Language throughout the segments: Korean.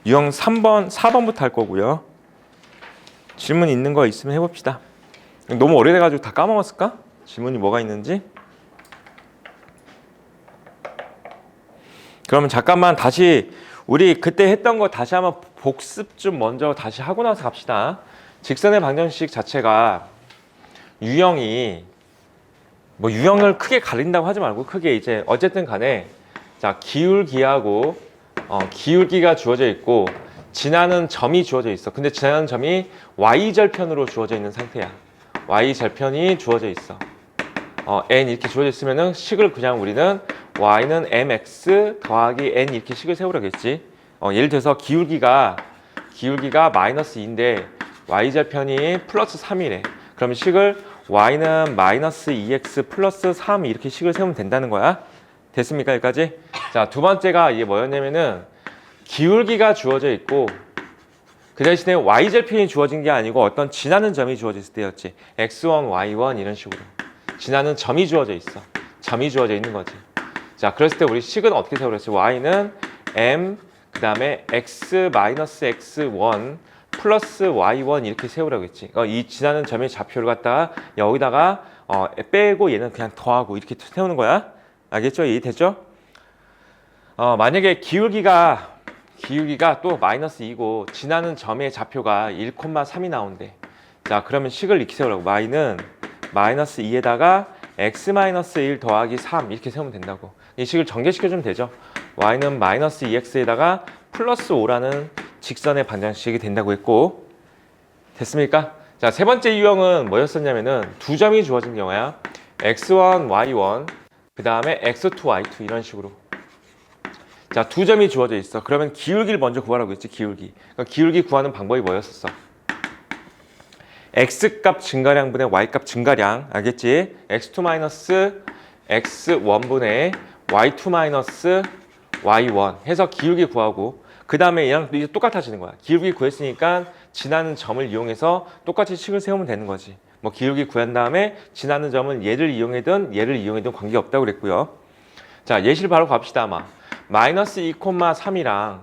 유형 3번, 4번부터 할 거고요. 질문 있는 거 있으면 해봅시다. 너무 오래돼가지고 다 까먹었을까? 질문이 뭐가 있는지. 그러면 잠깐만 다시 우리 그때 했던 거 다시 한번 복습 좀 먼저 다시 하고 나서 갑시다. 직선의 방정식 자체가 유형이 뭐 유형을 크게 가린다고 하지 말고 크게 이제 어쨌든 간에 자 기울기하고 기울기가 주어져 있고 지나는 점이 주어져 있어. 근데 지나는 점이 y절편으로 주어져 있는 상태야. y절편이 주어져 있어. n 이렇게 주어져 있으면은 식을 그냥 우리는 y는 mx 더하기 n 이렇게 식을 세우라겠지. 예를 들어서 기울기가 마이너스 2인데 y절편이 플러스 3이래. 그럼 식을 y는 마이너스 2x 플러스 3 이렇게 식을 세우면 된다는 거야. 됐습니까? 여기까지? 자, 두 번째가 이게 뭐였냐면은 기울기가 주어져 있고 그 대신에 y절편이 주어진 게 아니고 어떤 지나는 점이 주어져 있을 때였지. x1, y1 이런 식으로 지나는 점이 주어져 있어. 점이 주어져 있는 거지. 자, 그랬을 때 우리 식은 어떻게 세우랬지? y는 m 그 다음에 x 마이너스 x1 플러스 y1 이렇게 세우라고 했지. 이 지나는 점의 좌표를 갖다가 여기다가 빼고 얘는 그냥 더하고 이렇게 세우는 거야. 알겠죠? 이해됐죠? 만약에 기울기가 또 마이너스 2고 지나는 점의 좌표가 1,3이 나온대. 자, 그러면 식을 이렇게 세우라고. y는 마이너스 2에다가 x 마이너스 1 더하기 3 이렇게 세우면 된다고. 이 식을 전개시켜주면 되죠. y는 마이너스 2x에다가 플러스 5라는 직선의 방정식이 된다고 했고. 됐습니까? 자, 세 번째 유형은 뭐였었냐면은 두 점이 주어진 경우야. x1, y1 그 다음에 x2, y2 이런 식으로. 자, 두 점이 주어져 있어. 그러면 기울기를 먼저 구하라고 했지. 기울기. 그러니까 기울기 구하는 방법이 뭐였었어? x값 증가량분의 y값 증가량. 알겠지? x2 마이너스 x1분의 y2 마이너스 y1 해서 기울기 구하고 그 다음에 얘랑 이제 똑같아지는 거야. 기울기 구했으니까 지나는 점을 이용해서 똑같이 식을 세우면 되는 거지. 뭐 기울기 구한 다음에 지나는 점은 얘를 이용하든 관계없다고 그랬고요. 자, 예시를 바로 갑시다. 아마 마이너스 2,3이랑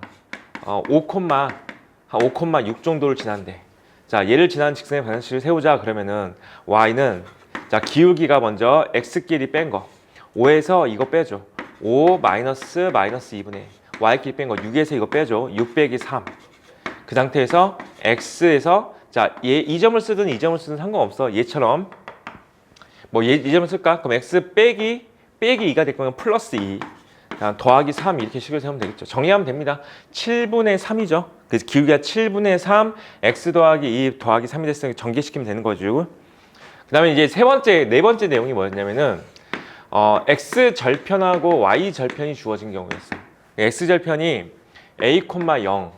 5,6 정도를 지난대. 자, 얘를 지나는 직선의 방정식을 세우자. 그러면은 y는 자 기울기가 먼저 x끼리 뺀 거 5에서 이거 빼줘. 5 마이너스 2분의 y끼리 뺀 거 6에서 이거 빼줘. 6 빼기 3. 그 상태에서 x에서 자, 얘 이 점을 쓰든 이 점을 쓰든 상관없어. 얘처럼 뭐 이 점을 쓸까? 그럼 x 빼기 2가 될 거면 플러스 2 더하기 3 이렇게 식을 세우면 되겠죠. 정리하면 됩니다. 7분의 3이죠. 그래서 기울기가 7분의 3 x 더하기 2 더하기 3이 됐으니까 전개시키면 되는 거죠. 그 다음에 이제 네 번째 내용이 뭐였냐면은 x 절편하고 y 절편이 주어진 경우였어. x 절편이 a, 0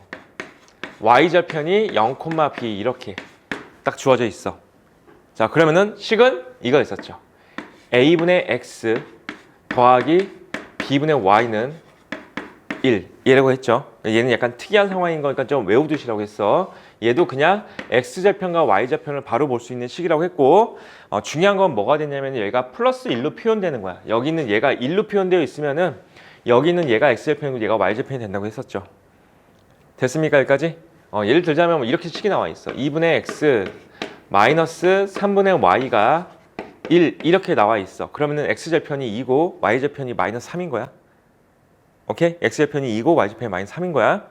y 절편이 0, b 이렇게 딱 주어져 있어. 자, 그러면은 식은 이거 있었죠. a분의 x 더하기 b분의 y는 1 얘라고 했죠. 얘는 약간 특이한 상황인 거니까 좀 외워두시라고 했어. 얘도 그냥 x절편과 y절편을 바로 볼 수 있는 식이라고 했고 중요한 건 뭐가 됐냐면 얘가 플러스 1로 표현되는 거야. 여기는 얘가 1로 표현되어 있으면은 여기는 얘가 x절편이고 얘가 y절편이 된다고 했었죠. 됐습니까? 여기까지? 예를 들자면 이렇게 식이 나와 있어. 2분의 x 마이너스 3분의 y가 1 이렇게 나와 있어. 그러면은 x절편이 2고 y절편이 마이너스 3인 거야. 오케이? x절편이 2고 y절편이 마이너스 3인 거야.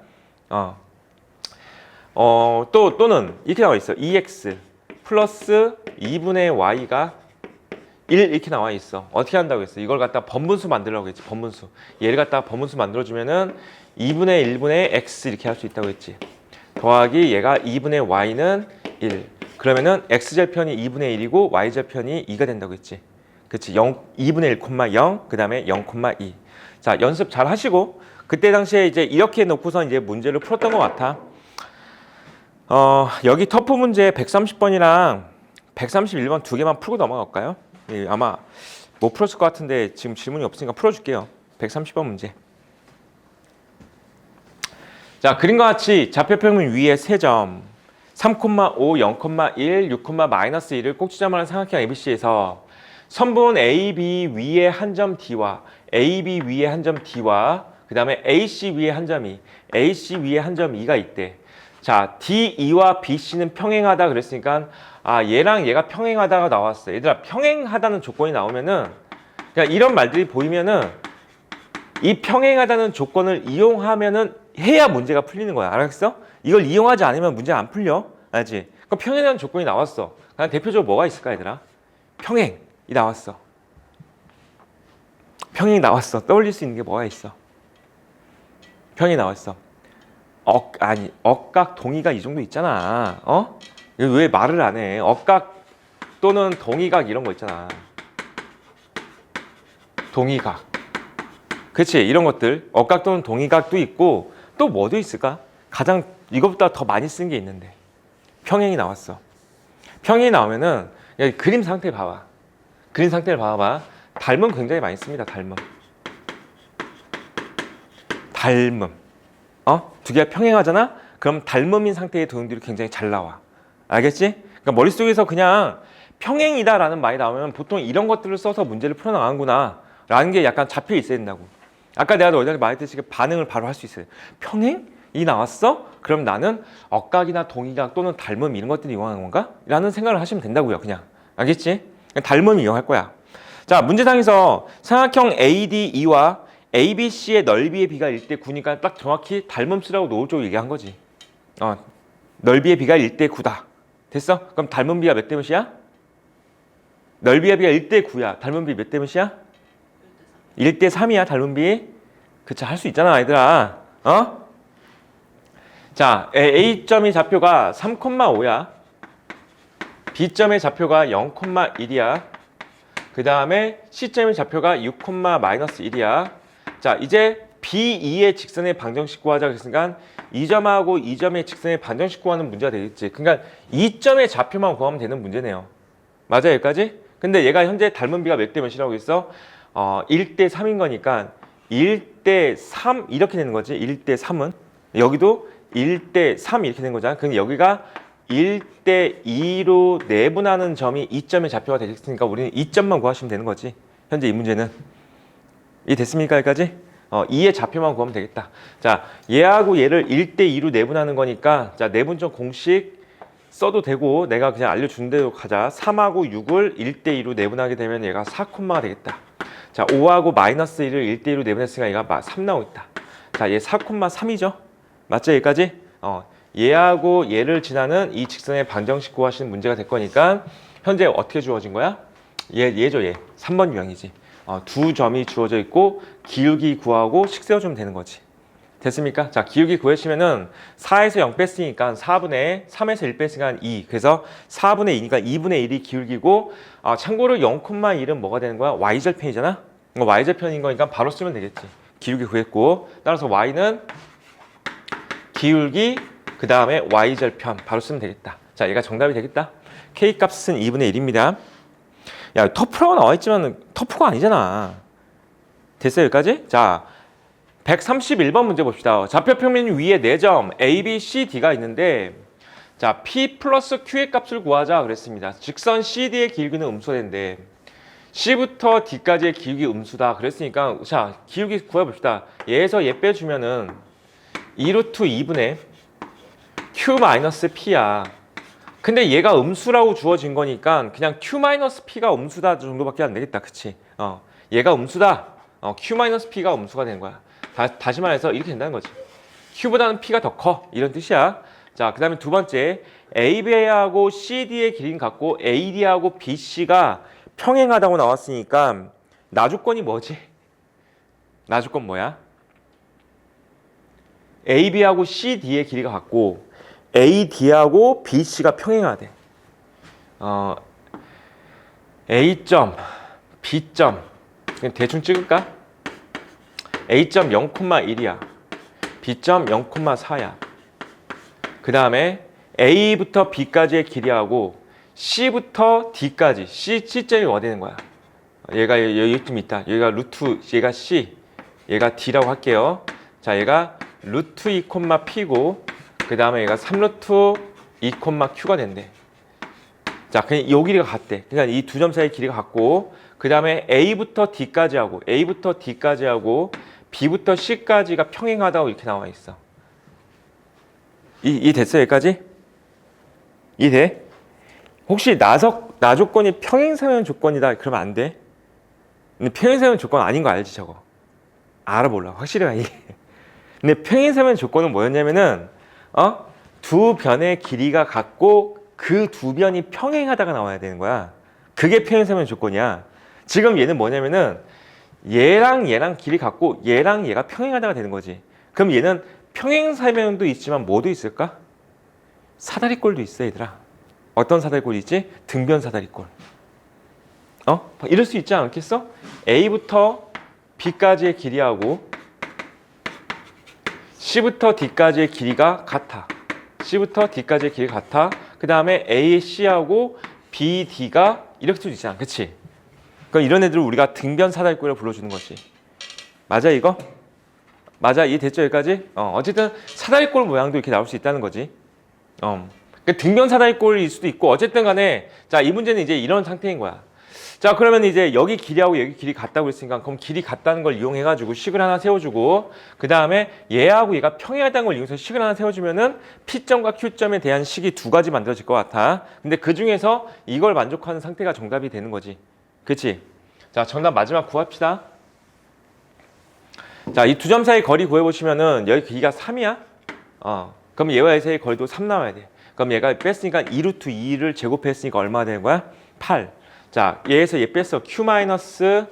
또는 이렇게 나와 있어. 2x 플러스 2분의 y가 1 이렇게 나와 있어. 어떻게 한다고 했어? 이걸 갖다 번분수 만들라고 했지. 번분수. 얘를 갖다가 번분수 만들어주면은 2분의 1분의 x 이렇게 할 수 있다고 했지. 더하기 얘가 2분의 y는 1. 그러면은 x절편이 2분의 1이고 y절편이 2가 된다고 했지. 그치? 2분의 1,0 그 다음에 0,2. 자, 연습 잘 하시고 그때 당시에 이제 이렇게 놓고서 이제 문제를 풀었던 것 같아. 여기 터프 문제 130번이랑 131번 두 개만 풀고 넘어갈까요? 예, 아마 못 풀었을 것 같은데 지금 질문이 없으니까 풀어줄게요. 130번 문제. 자, 그림과 같이 좌표평면 위에 세 점 3,5, 0,1, 6,-1을 꼭지점하는 삼각형 ABC에서 선분 AB 위에 한 점 D와 AB 위에 한 점 D와 그 다음에 AC 위에 한 점이, AC 위에 한 점 2가 있대. 자, DE와 BC는 평행하다 그랬으니까 얘랑 얘가 평행하다가 나왔어. 얘들아, 평행하다는 조건이 나오면은 그러니까 이런 말들이 보이면은 이 평행하다는 조건을 이용하면은 해야 문제가 풀리는 거야. 알았어? 이걸 이용하지 않으면 문제가 안 풀려. 알지? 그럼 평행하다는 조건이 나왔어. 그냥 대표적으로 뭐가 있을까, 얘들아? 평행이 나왔어. 평행이 나왔어. 떠올릴 수 있는 게 뭐가 있어? 평행이 나왔어. 억각 동의각 이 정도 있잖아. 왜 말을 안 해? 억각 또는 동의각 이런 거 있잖아. 동의각. 그치? 이런 것들. 억각 또는 동의각도 있고 또 뭐도 있을까? 가장 이것보다 더 많이 쓴 게 있는데. 평행이 나왔어. 평행이 나오면은 여기 그림 상태 봐봐. 그림 상태를 봐봐. 닮음 굉장히 많이 씁니다. 닮음. 두 개가 평행하잖아? 그럼 닮음인 상태의 도형들이 굉장히 잘 나와. 알겠지? 그러니까 머릿속에서 그냥 평행이다라는 말이 나오면 보통 이런 것들을 써서 문제를 풀어나가는구나 라는 게 약간 잡혀 있어야 된다고. 아까 내가 너희한테 말했듯이 반응을 바로 할 수 있어요. 평행이 나왔어? 그럼 나는 억각이나 동의각 또는 닮음 이런 것들을 이용하는 건가? 라는 생각을 하시면 된다고요. 그냥. 알겠지? 닮음을 이용할 거야. 자, 문제상에서 삼각형 ADE와 ABC의 넓이의 비가 1대 9니까 딱 정확히 닮음 쓰라고 노골적으로 얘기한 거지. 넓이의 비가 1대 9다. 됐어? 그럼 닮음 비가 몇 대 몇이야? 넓이의 비가 1대 9야. 닮음 비 몇 대 몇이야? 1대 3이야. 닮음 비. 그치, 할 수 있잖아, 얘들아. 자, A점의 좌표가 3,5야. B점의 좌표가 0,1이야. 그 다음에 C점의 좌표가 6,-1이야. 자, 이제 B2의 직선의 방정식 구하자 그랬으니까 이 점하고 이 점의 직선의 방정식 구하는 문제가 되겠지. 그러니까 이 점의 좌표만 구하면 되는 문제네요. 맞아요, 여기까지? 근데 얘가 현재 닮은 비가 몇 대 몇이라고 했어? 1대 3인 거니까 1대 3 이렇게 되는 거지. 1대 3은. 여기도 1대 3 이렇게 되는 거잖아. 그럼 여기가 1대 2로 내분하는 점이 이 점의 좌표가 되겠으니까 우리는 이 점만 구하시면 되는 거지. 현재 이 문제는. 이 됐습니까? 여기까지? 2의 좌표만 구하면 되겠다. 자, 얘하고 얘를 1대 2로 내분하는 거니까 자, 내분점 공식 써도 되고 내가 그냥 알려준 대로 가자. 3하고 6을 1대 2로 내분하게 되면 얘가 4콤마가 되겠다. 자, 5하고 마이너스 1을 1대 2로 내분했으니까 얘가 3 나오겠다. 자, 얘 4,3이죠? 맞죠? 여기까지? 얘하고 얘를 지나는 이 직선의 방정식 구하시는 문제가 될 거니까 현재 어떻게 주어진 거야? 얘죠, 얘. 3번 유형이지. 두 점이 주어져 있고 기울기 구하고 식 세워주면 되는 거지. 됐습니까? 자, 기울기 구하시면은 4에서 0 뺐으니까 4분의 3에서 1 뺐으니까 2. 그래서 4분의 2니까 2분의 1이 기울기고 참고로 0,1은 뭐가 되는 거야? y절편이잖아? y절편인 거니까 바로 쓰면 되겠지. 기울기 구했고 따라서 y는 기울기 그 다음에 y절편 바로 쓰면 되겠다. 자, 얘가 정답이 되겠다. k 값은 2분의 1입니다. 야, 터프라고 나와 있지만 터프가 아니잖아. 됐어요, 여기까지? 자, 131번 문제 봅시다. 좌표평면 위에 4점 A, B, C, D가 있는데 자, P 플러스 Q의 값을 구하자 그랬습니다. 직선 CD의 길이는 음수가 되는데 C부터 D까지의 길이 음수다 그랬으니까 자, 기울기 구해봅시다. 얘에서 얘 빼주면은 2루트 2분의 Q-P야. 근데 얘가 음수라고 주어진 거니까 그냥 Q-P가 음수다 정도밖에 안 되겠다. 그치? 얘가 음수다. Q-P가 음수가 되는 거야. 다시 말해서 이렇게 된다는 거지. Q보다는 P가 더 커. 이런 뜻이야. 자, 그 다음에 두 번째. AB하고 CD의 길이는 같고 AD하고 BC가 평행하다고 나왔으니까 나조건이 뭐지? 나조건 뭐야? AB하고 CD의 길이가 같고 AD하고 BC가 평행하대. A점, B점 대충 찍을까? A점 0,1이야. B점 0,4야. 그 다음에 A부터 B까지의 길이하고 C부터 D까지 C점이 뭐 되는 거야? 얘가 여기쯤 있다. 여기가 루트, 얘가 C, 얘가 D라고 할게요. 자, 얘가 루트 2, P고 그 다음에 얘가 3루트 2, Q가 된대. 자, 그냥 이 길이가 같대. 그러니까 이 두 점 사이의 길이가 같고 그 다음에 A부터 D까지 하고 B부터 C까지가 평행하다고 이렇게 나와 있어. 이 됐어 여기까지? 이 돼? 혹시 나 조건이 평행사면 조건이다 그러면 안 돼? 근데 평행사면 조건 아닌 거 알지 저거? 알아볼라 확실히 알게. 근데 평행사면 조건은 뭐였냐면은 두 변의 길이가 같고 그 두 변이 평행하다가 나와야 되는 거야. 그게 평행사면 조건이야. 지금 얘는 뭐냐면은 얘랑 얘랑 길이 같고 얘랑 얘가 평행하다가 되는 거지. 그럼 얘는 평행사면도 있지만 뭐도 있을까? 사다리꼴도 있어 얘들아. 어떤 사다리꼴이 있지? 등변 사다리꼴. 이럴 수 있지 않겠어? A부터 B까지의 길이하고 C부터 D까지의 길이가 같아. C부터 D까지의 길이가 같아. 그 다음에 A, C하고 B, D가 이렇게 수도 있잖아. 그치? 그럼 이런 애들을 우리가 등변 사다리꼴이라고 불러주는 거지. 맞아 이거? 맞아 이해됐죠 여기까지? 어쨌든 사다리꼴 모양도 이렇게 나올 수 있다는 거지. 그러니까 등변 사다리꼴일 수도 있고 어쨌든 간에 자 이 문제는 이제 이런 상태인 거야. 자 그러면 이제 여기 길이하고 여기 길이 같다고 했으니까 그럼 길이 같다는 걸 이용해 가지고 식을 하나 세워주고 그 다음에 얘하고 얘가 평행하다는 걸 이용해서 식을 하나 세워주면은 P점과 Q점에 대한 식이 두 가지 만들어질 것 같아. 근데 그 중에서 이걸 만족하는 상태가 정답이 되는 거지. 그치? 자 정답 마지막 구합시다. 자 이 두 점 사이 거리 구해보시면은 여기 길이가 3이야. 그럼 얘와 얘 사이 거리도 3 나와야 돼. 그럼 얘가 뺐으니까 2루트 2를 제곱했으니까 얼마 되는 거야? 8. 자, 얘에서 얘 뺐어. Q-P의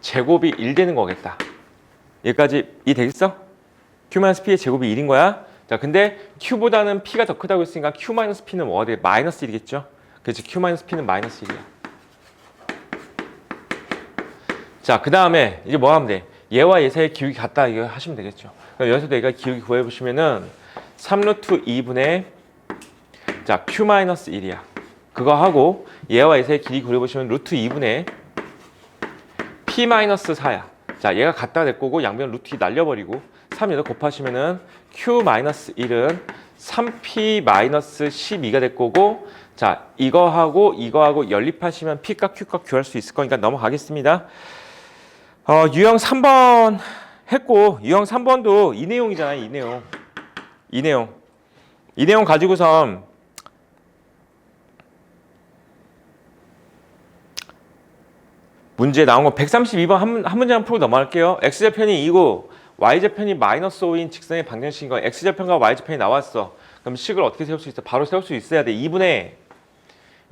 제곱이 1 되는 거겠다. 여기까지 이 되겠어? Q-P의 제곱이 1인 거야. 자, 근데 Q보다는 P가 더 크다고 했으니까 Q-P는 뭐가 돼? 마이너스 1이겠죠? 그렇지, Q-P는 마이너스 1이야. 자, 그 다음에 이제 뭐 하면 돼? 얘와 얘 사이의 기울기 같다 이거 하시면 되겠죠. 그럼 여기서도 얘가 기울기 구해보시면은 3루트 2분의 자 Q-1이야. 그거 하고 얘와 얘 사이의 길이 그려보시면 루트 2분의 P-4야. 자 얘가 같다 될 거고 양변 루트 2 날려버리고 3 여기다 곱하시면은 Q-1은 3P-12가 될 거고 자 이거하고 연립하시면 P값 Q값 구할 수 있을 거니까 넘어가겠습니다. 유형 3번 했고 유형 3번도 이 내용이잖아요. 이 내용 가지고선 문제 나온 거 132번 한 문제만 풀고 넘어갈게요. X좌편이 2고 Y좌편이 마이너스 5인 직선의 방정식인 거 X좌편과 Y좌편이 나왔어. 그럼 식을 어떻게 세울 수 있어? 바로 세울 수 있어야 돼. 2분의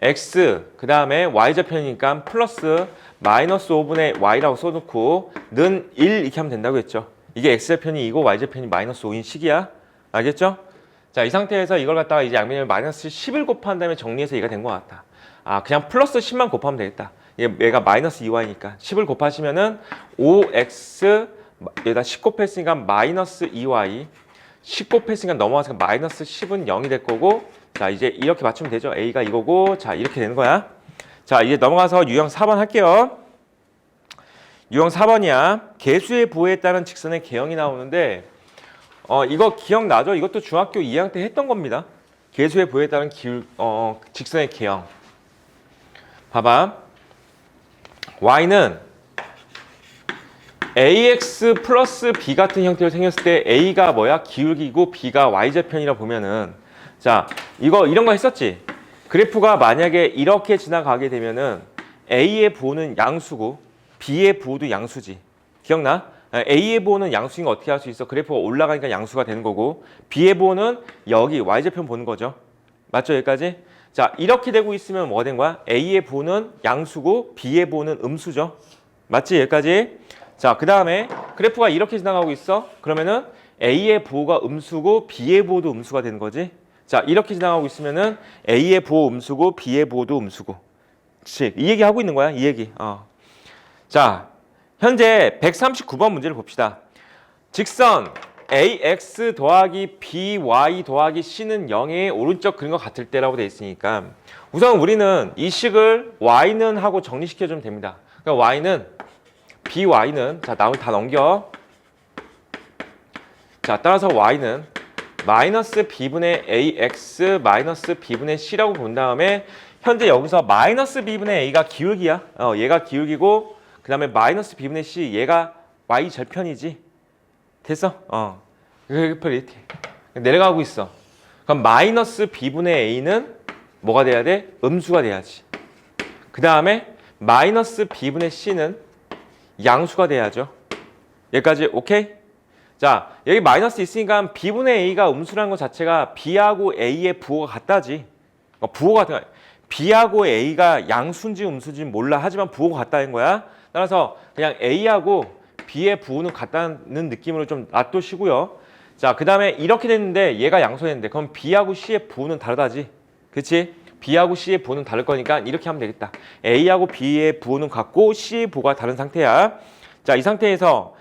X 그 다음에 Y좌편이니까 플러스 마이너스 5분의 Y라고 써놓고 는 1 이렇게 하면 된다고 했죠. 이게 X좌편이 2고 Y좌편이 마이너스 5인 식이야. 알겠죠? 자, 이 상태에서 이걸 갖다가 이제 양변을 마이너스 10을 곱한 다음에 정리해서 얘가 된 것 같다. 그냥 플러스 10만 곱하면 되겠다. 얘가 마이너스 2y니까 10을 곱하시면은 5x 여기다 10 곱했으니까 마이너스 2y 10 곱했으니까 넘어가서 마이너스 10은 0이 될 거고 자 이제 이렇게 맞추면 되죠. a가 이거고 자 이렇게 되는 거야. 자 이제 넘어가서 유형 4번 할게요. 유형 4번이야. 개수의 부호에 따른 직선의 개형이 나오는데 이거 기억나죠? 이것도 중학교 2학년 때 했던 겁니다. 개수의 부호에 따른 직선의 개형. 봐봐. y는 ax 플러스 b 같은 형태로 생겼을 때 a가 뭐야? 기울기고 b가 y좌편이라 보면은 자 이거 이런 거 했었지? 그래프가 만약에 이렇게 지나가게 되면은 a의 부호는 양수고 b의 부호도 양수지. 기억나? A의 부호는 양수인 거 어떻게 할 수 있어? 그래프가 올라가니까 양수가 되는 거고 B의 부호는 여기 Y좌편 보는 거죠. 맞죠? 여기까지? 자 이렇게 되고 있으면 뭐가 된 거야? A의 부호는 양수고 B의 부호는 음수죠. 맞지? 여기까지? 자 그 다음에 그래프가 이렇게 지나가고 있어. 그러면은 A의 부호가 음수고 B의 부호도 음수가 되는 거지. 자 이렇게 지나가고 있으면은 A의 부호 음수고 B의 부호도 음수고. 그치? 이 얘기 하고 있는 거야. 이 얘기. 자 현재 139번 문제를 봅시다. 직선 ax 더하기 by 더하기 c는 0의 오른쪽 그림과 같을 때라고 되어 있으니까 우선 우리는 이 식을 y는 하고 정리시켜주면 됩니다. 그러니까 y는 by는 자 다 넘겨. 자 따라서 y는 마이너스 b분의 ax 마이너스 b분의 c라고 본 다음에 현재 여기서 마이너스 b분의 a가 기울기야. 얘가 기울기고 그 다음에 마이너스 b분의 c 얘가 y 절편이지. 됐어? 이렇게 내려가고 있어. 그럼 마이너스 b분의 a는 뭐가 돼야 돼? 음수가 돼야지. 그 다음에 마이너스 b분의 c는 양수가 돼야죠. 여기까지 오케이? 자, 여기 마이너스 있으니까 b분의 a가 음수라는 것 자체가 b하고 a의 부호가 같다지. 부호가 같은 거야. b하고 a가 양수인지 음수인지 몰라. 하지만 부호가 같다는 거야. 따라서 그냥 a하고 b의 부호는 같다는 느낌으로 좀 놔두시고요. 자, 그 다음에 이렇게 됐는데 얘가 양수가 됐는데 그럼 b하고 c의 부호는 다르다지. 그치? b하고 c의 부호는 다를 거니까 이렇게 하면 되겠다. a하고 b의 부호는 같고 c의 부호가 다른 상태야. 자, 이 상태에서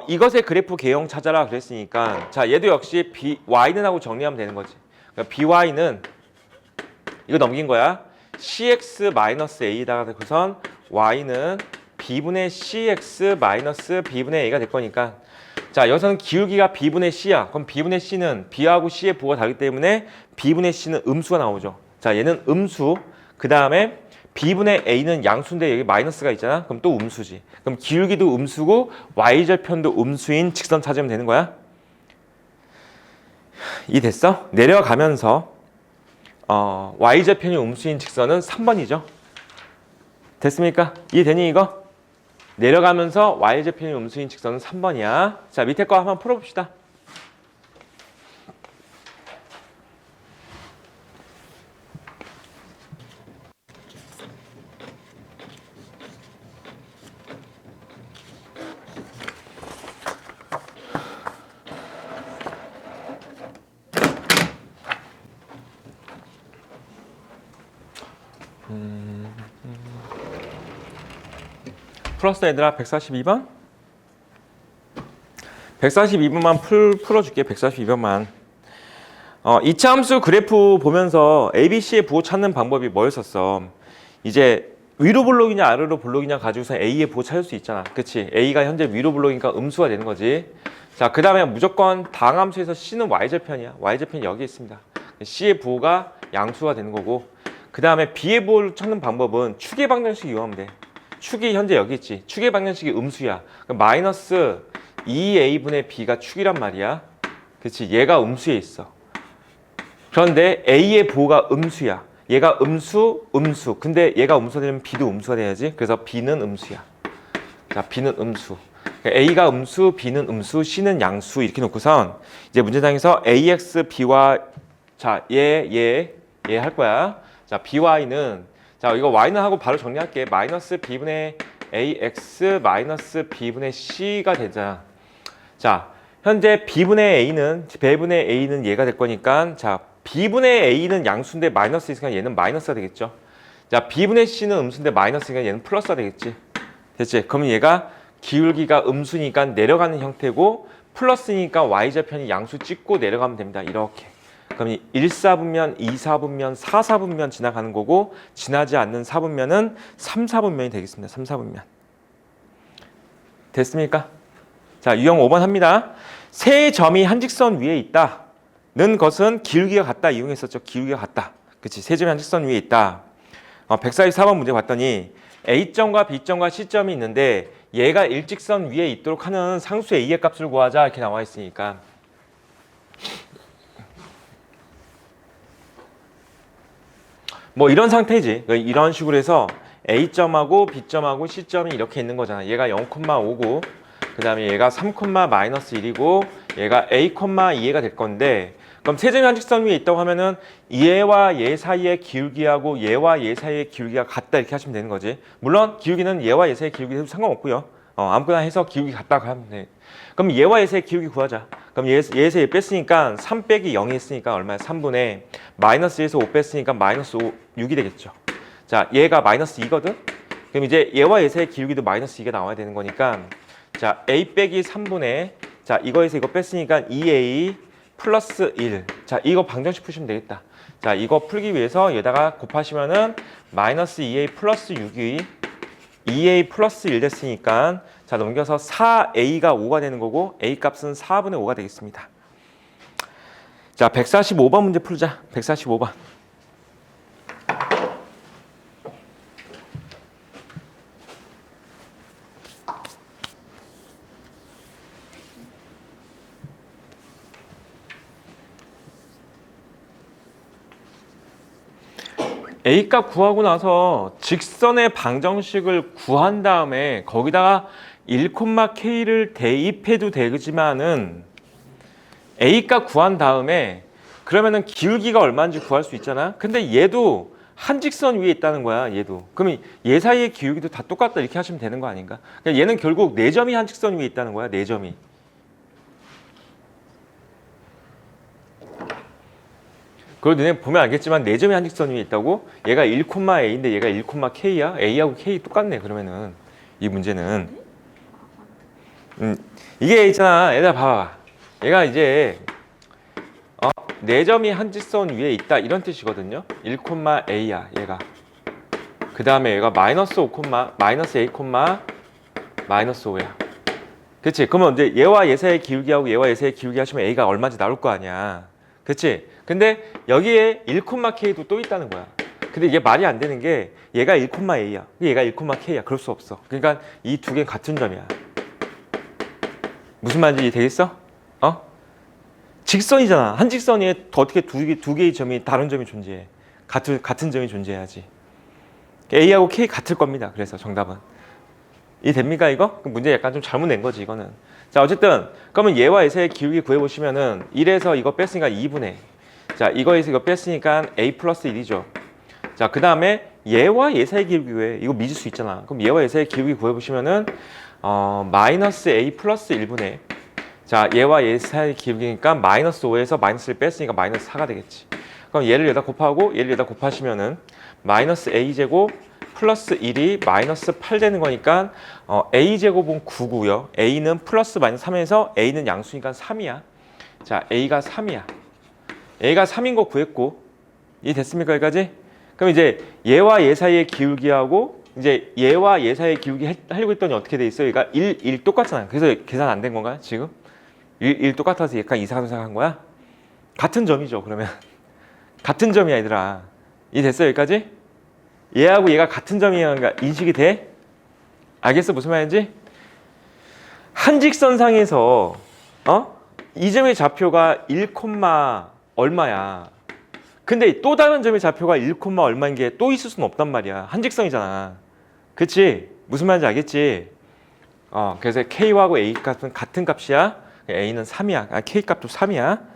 이것의 그래프 개형 찾아라 그랬으니까 자, 얘도 역시 y는 하고 정리하면 되는 거지. 그러니까 by는 이거 넘긴 거야. cx-a에다가 그선 y는 b분의 cx-b분의 a가 될 거니까 자, 여기서는 기울기가 b분의 c야. 그럼 b분의 c는 b하고 c의 부호가 다르기 때문에 b분의 c는 음수가 나오죠. 자, 얘는 음수. 그 다음에 b분의 a는 양수인데 여기 마이너스가 있잖아. 그럼 또 음수지. 그럼 기울기도 음수고 y절편도 음수인 직선 찾으면 되는 거야. 이 됐어? 내려가면서 y절편이 음수인 직선은 3번이죠. 됐습니까? 이해되니 이거? 내려가면서 y절편이 음수인 직선은 3번이야. 자, 밑에 거 한번 풀어봅시다. 풀었어 얘들아? 142번? 142번만 풀어줄게. 142번만. 이차함수 그래프 보면서 ABC의 부호 찾는 방법이 뭐였었어? 이제 위로 블록이냐 아래로 블록이냐 가지고서 A의 부호 찾을 수 있잖아. 그치? A가 현재 위로 블록이니까 음수가 되는 거지. 자, 그 다음에 무조건 다항함수에서 C는 Y절편이야. Y절편이 여기 있습니다. C의 부호가 양수가 되는 거고, 그 다음에 B의 부호를 찾는 방법은 축의 방정식 이용하면 돼. 축이 현재 여기 있지. 축의 방정식이 음수야. 마이너스 2a분의 b가 축이란 말이야. 그치? 얘가 음수에 있어. 그런데 a의 부호가 음수야. 얘가 음수, 음수. 근데 얘가 음수가 되면 b도 음수가 돼야지. 그래서 b는 음수야. 자, b는 음수. a가 음수, b는 음수, c는 양수 이렇게 놓고선 이제 문제장에서 ax, b와 자, 얘 할 거야. 자, by는 자, 이거 y는 하고 바로 정리할게. 마이너스 b분의 ax 마이너스 b분의 c가 되잖아. 자, 현재 b분의 a는 얘가 될 거니까 자, b분의 a는 양수인데 마이너스 있으니까 얘는 마이너스가 되겠죠. 자, b분의 c는 음수인데 마이너스니까 얘는 플러스가 되겠지. 됐지? 그러면 얘가 기울기가 음수니까 내려가는 형태고 플러스니까 y절편이 양수 찍고 내려가면 됩니다. 이렇게. 그럼 1사분면, 2사분면, 4사분면 지나가는 거고 지나지 않는 사분면은 3사분면이 되겠습니다. 3사분면. 됐습니까? 자, 유형 5번 합니다. 세 점이 한 직선 위에 있다는 것은 기울기가 같다 이용했었죠. 기울기가 같다. 그치? 세 점이 한 직선 위에 있다. 144번 문제 봤더니 A점과 B점과 C점이 있는데 얘가 일직선 위에 있도록 하는 상수 A의 값을 구하자 이렇게 나와 있으니까 뭐 이런 상태지. 이런 식으로 해서 A점하고 B점하고 C점이 이렇게 있는 거잖아. 얘가 0,5고 그 다음에 얘가 3,-1이고 얘가 A,2가 될 건데 그럼 세 점이 한 직선 위에 있다고 하면은 얘와 얘 사이의 기울기하고 얘와 얘 사이의 기울기가 같다 이렇게 하시면 되는 거지. 물론 기울기는 얘와 얘 사이의 기울기도 상관없고요. 아무거나 해서 기울기 같다고 하면 돼. 그럼 얘와 얘 사이의 기울기 구하자. 그럼 얘에서 얘 뺐으니까 3 빼기 0이 했으니까 얼마야? 3분의 마이너스 1에서 5 뺐으니까 마이너스 6이 되겠죠. 자, 얘가 마이너스 2거든? 그럼 이제 얘와 얘 사이의 기울기도 마이너스 2가 나와야 되는 거니까 자, a 빼기 3분의 자, 이거에서 이거 뺐으니까 2a 플러스 1. 자, 이거 방정식 푸시면 되겠다. 자, 이거 풀기 위해서 얘다가 곱하시면은 마이너스 2a 플러스 6이 2a 플러스 1 됐으니까 자, 넘겨서 4a가 5가 되는 거고 a 값은 4분의 5가 되겠습니다. 자, 145번 문제 풀자. 145번. A값 구하고 나서 직선의 방정식을 구한 다음에 거기다가 1,K를 대입해도 되지만은 A값 구한 다음에 그러면은 기울기가 얼마인지 구할 수 있잖아. 근데 얘도 한 직선 위에 있다는 거야. 얘도. 그러면 얘 사이의 기울기도 다 똑같다 이렇게 하시면 되는 거 아닌가? 그러니까 얘는 결국 4점이 한 직선 위에 있다는 거야. 4점이. 그걸 너네 보면 알겠지만 4점이 한 직선 위에 있다고? 얘가 1,A인데 얘가 1,K야? A하고 K 똑같네. 그러면은 이 문제는 이게 있잖아. 얘들아 봐봐. 얘가 이제 4점이 한 직선 위에 있다 이런 뜻이거든요. 1,A야 얘가. 그 다음에 얘가 마이너스 5, 마이너스 A, 마이너스 5야. 그치? 그러면 이제 얘와 얘 사이의 기울기하고 얘와 얘 사이의 기울기 하시면 A가 얼마인지 나올 거 아니야. 그치? 근데 여기에 1,K도 또 있다는 거야. 근데 이게 말이 안 되는 게 얘가 1,A야. 얘가 1,K야. 그럴 수 없어. 그러니까 이 두 개는 같은 점이야. 무슨 말인지 되겠어? 직선이잖아. 한 직선 위에 어떻게 두 개의 점이 다른 점이 존재해. 같은 점이 존재해야지. A하고 K 같을 겁니다. 그래서 정답은. 됩니까 이거? 문제 약간 좀 잘못 낸 거지 이거는. 자 어쨌든 그러면 얘와 얘 사이의 기울기 구해보시면은 1에서 이거 뺐으니까 2분의 자 이거에서 이거 뺐으니까 A 플러스 1이죠. 자 그 다음에 얘와 얘 사이의 기울기 구해. 이거 믿을 수 있잖아. 그럼 얘와 얘 사이의 기울기 구해보시면은 마이너스 A 플러스 1분의 자 얘와 얘 사이의 기울기니까 마이너스 5에서 마이너스를 뺐으니까 마이너스 4가 되겠지. 그럼 얘를 여기다 곱하고 얘를 여기다 곱하시면은 마이너스 A제곱 플러스 1이 마이너스 8 되는 거니까 A제곱은 9고요. A는 플러스 마이너스 3에서 A는 양수니까 3이야. 자 A가 3이야. A가 3인 거 구했고 이 됐습니까 여기까지? 그럼 이제 얘와 얘 사이의 기울기하고 이제 얘와 얘 사이의 기울기 하려고 했더니 어떻게 돼 있어? 얘가 1 똑같잖아. 그래서 계산 안 된 건가 지금? 1 똑같아서 약간 이상한 생각한 거야? 같은 점이죠 그러면. 같은 점이야 얘들아. 이 됐어 여기까지? 얘하고 얘가 같은 점이야 인식이 돼? 알겠어 무슨 말인지? 한 직선상에서 이 점의 좌표가 1, 얼마야. 근데 또 다른 점의 좌표가 1, 얼마인 게 또 있을 수는 없단 말이야. 한 직선이잖아. 그치? 무슨 말인지 알겠지? 그래서 K하고 A 값은 같은 값이야. A는 3이야. K 값도 3이야.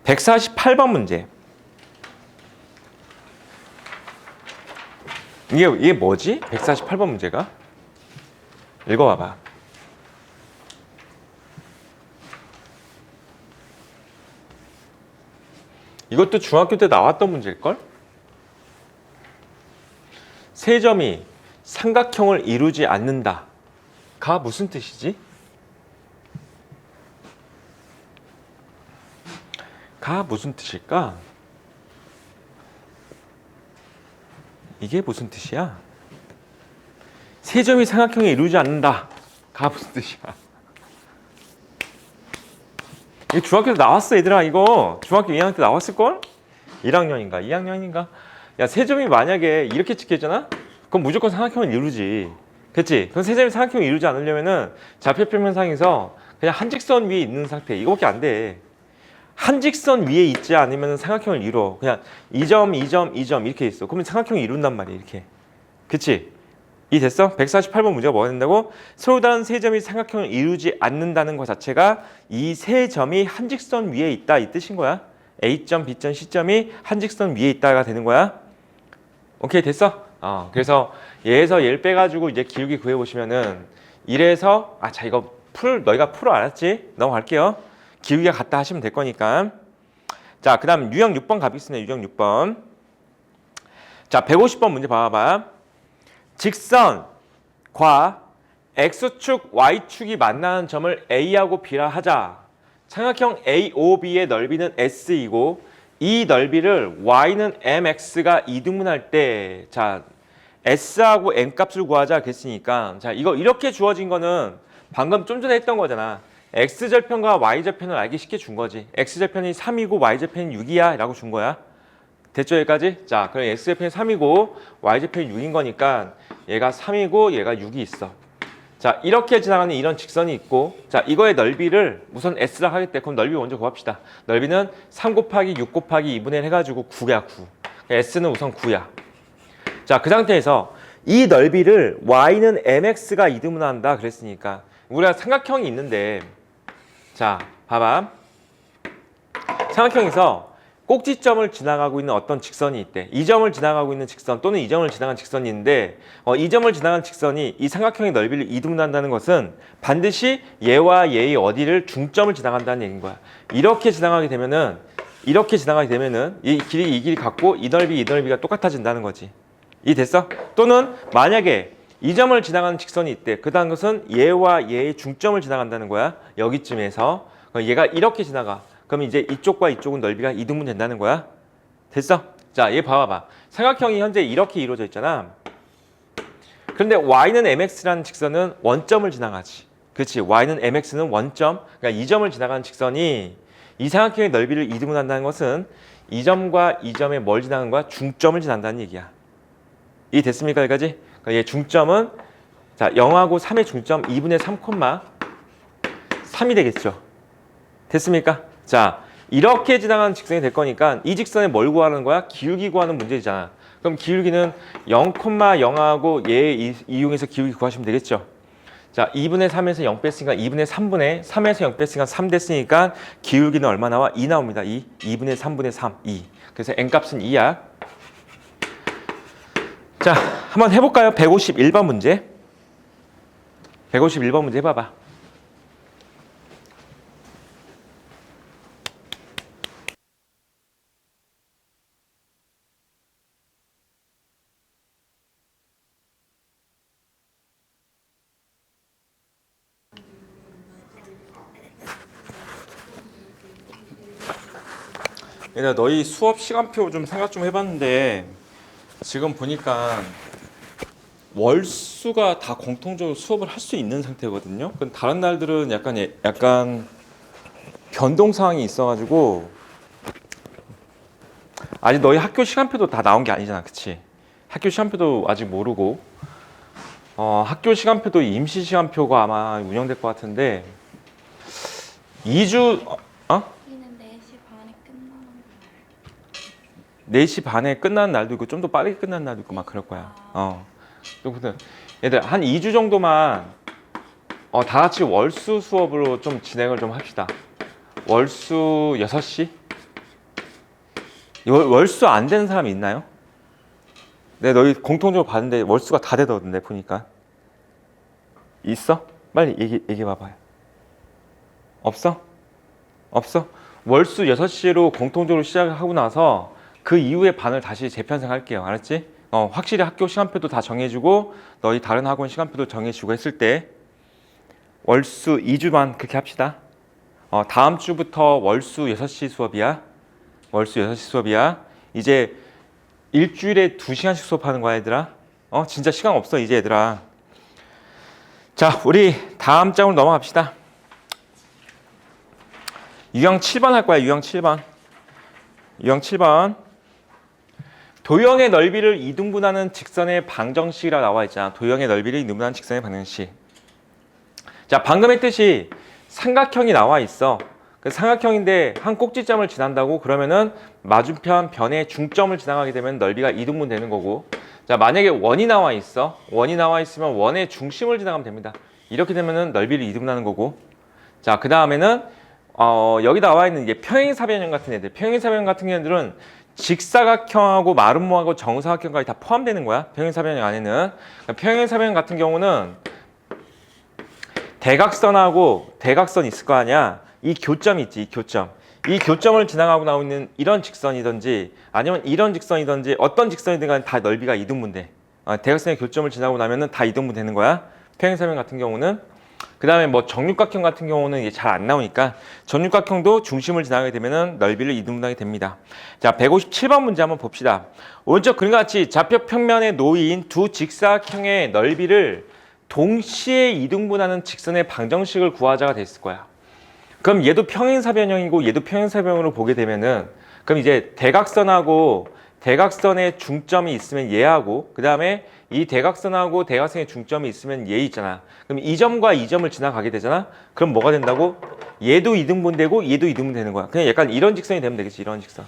(148번) 문제. 이게 뭐지? 148번 문제가? 읽어봐봐. 이것도 중학교 때 나왔던 문제일걸? 세 점이 삼각형을 이루지 않는다. 가 무슨 뜻이지? 가 무슨 뜻일까? 이게 무슨 뜻이야? 세 점이 삼각형을 이루지 않는다. 가 무슨 뜻이야? 이거 중학교 때 나왔어 얘들아. 이거 중학교 2학년 때 나왔을걸? 1학년인가 2학년인가? 야 세 점이 만약에 이렇게 찍혀있잖아? 그럼 무조건 삼각형을 이루지. 그치? 그럼 세 점이 삼각형을 이루지 않으려면은 좌표평면상에서 그냥 한 직선 위에 있는 상태 이거밖에 안 돼. 한 직선 위에 있지 않으면 삼각형을 이뤄. 그냥 2점, 2점, 2점 이렇게 있어. 그러면 삼각형을 이룬단 말이야 이렇게. 그치? 이 됐어? 148번 문제가 뭐가 된다고? 서로 다른 세 점이 삼각형을 이루지 않는다는 것 자체가 이 세 점이 한 직선 위에 있다 이 뜻인 거야. A점, B점, C점이 한 직선 위에 있다가 되는 거야. 오케이 됐어? 그래서 얘에서 얘를 빼가지고 이제 기울기 구해보시면은 1에서 자 이거 너희가 풀어 알았지? 넘어갈게요. 기울기가 같다 하시면 될 거니까. 자, 그 다음 유형 6번 가겠습니다. 유형 6번. 자, 150번 문제 봐봐. 직선과 X축, Y축이 만나는 점을 A하고 B라 하자. 삼각형 AOB의 넓이는 S이고 이 넓이를 Y는 MX가 이등분할 때 자, S하고 M 값을 구하자 그랬으니까 자, 이거 이렇게 주어진 거는 방금 좀 전에 했던 거잖아. X절편과 Y절편을 알기 쉽게 준 거지. X절편이 3이고 Y절편이 6이야 라고 준 거야. 됐죠 여기까지? 자, 그럼 X절편이 3이고 Y절편이 6인 거니까 얘가 3이고 얘가 6이 있어. 자, 이렇게 지나가는 이런 직선이 있고, 자, 이거의 넓이를 우선 S라 하겠대. 그럼 넓이 먼저 구합시다. 넓이는 3 곱하기 6 곱하기 2분의 1 해가지고 9야, 9. S는 우선 9야. 자, 그 상태에서 이 넓이를 Y는 MX가 이등분한다 그랬으니까 우리가 삼각형이 있는데, 자, 봐봐. 삼각형에서 꼭지점을 지나가고 있는 어떤 직선이 있대. 이 점을 지나가고 있는 직선 또는 이 점을 지나간 직선이 있는데 이 점을 지나간 직선이 이 삼각형의 넓이를 이등분한다는 것은 반드시 얘와 얘의 어디를 중점을 지나간다는 얘기인 거야. 이렇게 지나가게 되면은 이 길이 같고 이 넓이가 똑같아진다는 거지. 이해됐어? 또는 만약에 이 점을 지나가는 직선이 있대. 그다음 것은 얘와 얘의 중점을 지나간다는 거야. 여기쯤에서 얘가 이렇게 지나가. 그럼 이제 이쪽과 이쪽은 넓이가 이등분 된다는 거야. 됐어? 자, 얘 봐봐. 삼각형이 현재 이렇게 이루어져 있잖아. 그런데 Y는 MX라는 직선은 원점을 지나가지. 그렇지? Y는 MX는 원점. 그러니까 이 점을 지나가는 직선이 이 삼각형의 넓이를 이등분한다는 것은 이 점과 이 점에 뭘 지나가는 거야? 중점을 지난다는 얘기야. 이해됐습니까? 여기까지? 그러니까 얘 중점은 자 0하고 3의 중점 2분의 3, 3이 되겠죠. 됐습니까? 자, 이렇게 지나가는 직선이 될 거니까 이 직선에 뭘 구하는 거야? 기울기 구하는 문제잖아. 그럼 기울기는 0,0하고 얘 이용해서 기울기 구하시면 되겠죠. 자, 2분의 3에서 0 뺐으니까 2분의 3분의 3에서 0 뺐으니까 3 됐으니까 기울기는 얼마 나와? 2 나옵니다. 2분의 3분의 3, 2. 그래서 n값은 2야. 자, 한번 해볼까요? 151번 문제. 151번 문제 해봐봐. 얘들아, 너희 수업 시간표 좀 생각 좀 해봤는데 지금 보니까 월수가 다 공통적으로 수업을 할 수 있는 상태거든요. 근데 다른 날들은 약간 변동 사항이 있어가지고 아직 너희 학교 시간표도 다 나온 게 아니잖아, 그치? 학교 시간표도 아직 모르고 학교 시간표도 임시 시간표가 아마 운영될 것 같은데 2주 4시 반에 끝나는 날도 있고 좀 더 빠르게 끝나는 날도 있고 막 그럴 거야. 얘들 한 2주 정도만 다 같이 월수 수업으로 좀 진행을 좀 합시다. 월수 6시? 월수 안 되는 사람이 있나요? 네, 너희 공통적으로 봤는데 월수가 다 되던데 보니까. 있어? 빨리 얘기해 봐봐요. 없어? 월수 6시로 공통적으로 시작하고 나서 그 이후에 반을 다시 재편성할게요. 알았지? 확실히 학교 시간표도 다 정해주고 너희 다른 학원 시간표도 정해주고 했을 때 월수 2주만 그렇게 합시다. 다음 주부터 월수 6시 수업이야. 월수 6시 수업이야. 이제 일주일에 2시간씩 수업하는 거야, 얘들아. 진짜 시간 없어, 이제 얘들아. 자, 우리 다음 장으로 넘어갑시다. 유형 7번 할 거야, 유형 7번. 유형 7번. 도형의 넓이를 이등분하는 직선의 방정식이라고 나와 있잖아. 도형의 넓이를 이등분하는 직선의 방정식. 자, 방금 했듯이 삼각형이 나와 있어. 그 삼각형인데 한 꼭지점을 지난다고 그러면은 맞은편 변의 중점을 지나가게 되면 넓이가 이등분 되는 거고. 자, 만약에 원이 나와 있어. 원이 나와 있으면 원의 중심을 지나가면 됩니다. 이렇게 되면은 넓이를 이등분하는 거고. 자, 그 다음에는 여기 나와 있는 이제 평행사변형 같은 애들. 평행사변형 같은 애들은 직사각형하고 마름모하고 정사각형까지 다 포함되는 거야. 평행사변형 안에는. 평행사변형 같은 경우는 대각선하고 대각선 있을 거 아니야. 이 교점이 있지, 이 교점. 이 교점을 지나가고 나오는 이런 직선이든지 아니면 이런 직선이든지 어떤 직선이든 간에 다 넓이가 이등분돼. 대각선의 교점을 지나고 나면은 다 이등분 되는 거야. 평행사변 같은 경우는. 그 다음에 뭐 정육각형 같은 경우는 이게 잘 안 나오니까 정육각형도 중심을 지나게 되면은 넓이를 이등분하게 됩니다. 자, 157번 문제 한번 봅시다. 오른쪽 그림과 같이 좌표 평면에 놓인 두 직사각형의 넓이를 동시에 이등분하는 직선의 방정식을 구하자가 됐을 거야. 그럼 얘도 평행사변형이고 얘도 평행사변형으로 보게 되면은 그럼 이제 대각선하고 대각선에 중점이 있으면 얘하고 그 다음에 이 대각선하고 대각선의 중점이 있으면 얘 있잖아. 그럼 이 점과 이 점을 지나가게 되잖아. 그럼 뭐가 된다고? 얘도 이등분 되고 얘도 이등분 되는 거야. 그냥 약간 이런 직선이 되면 되겠지. 이런 직선.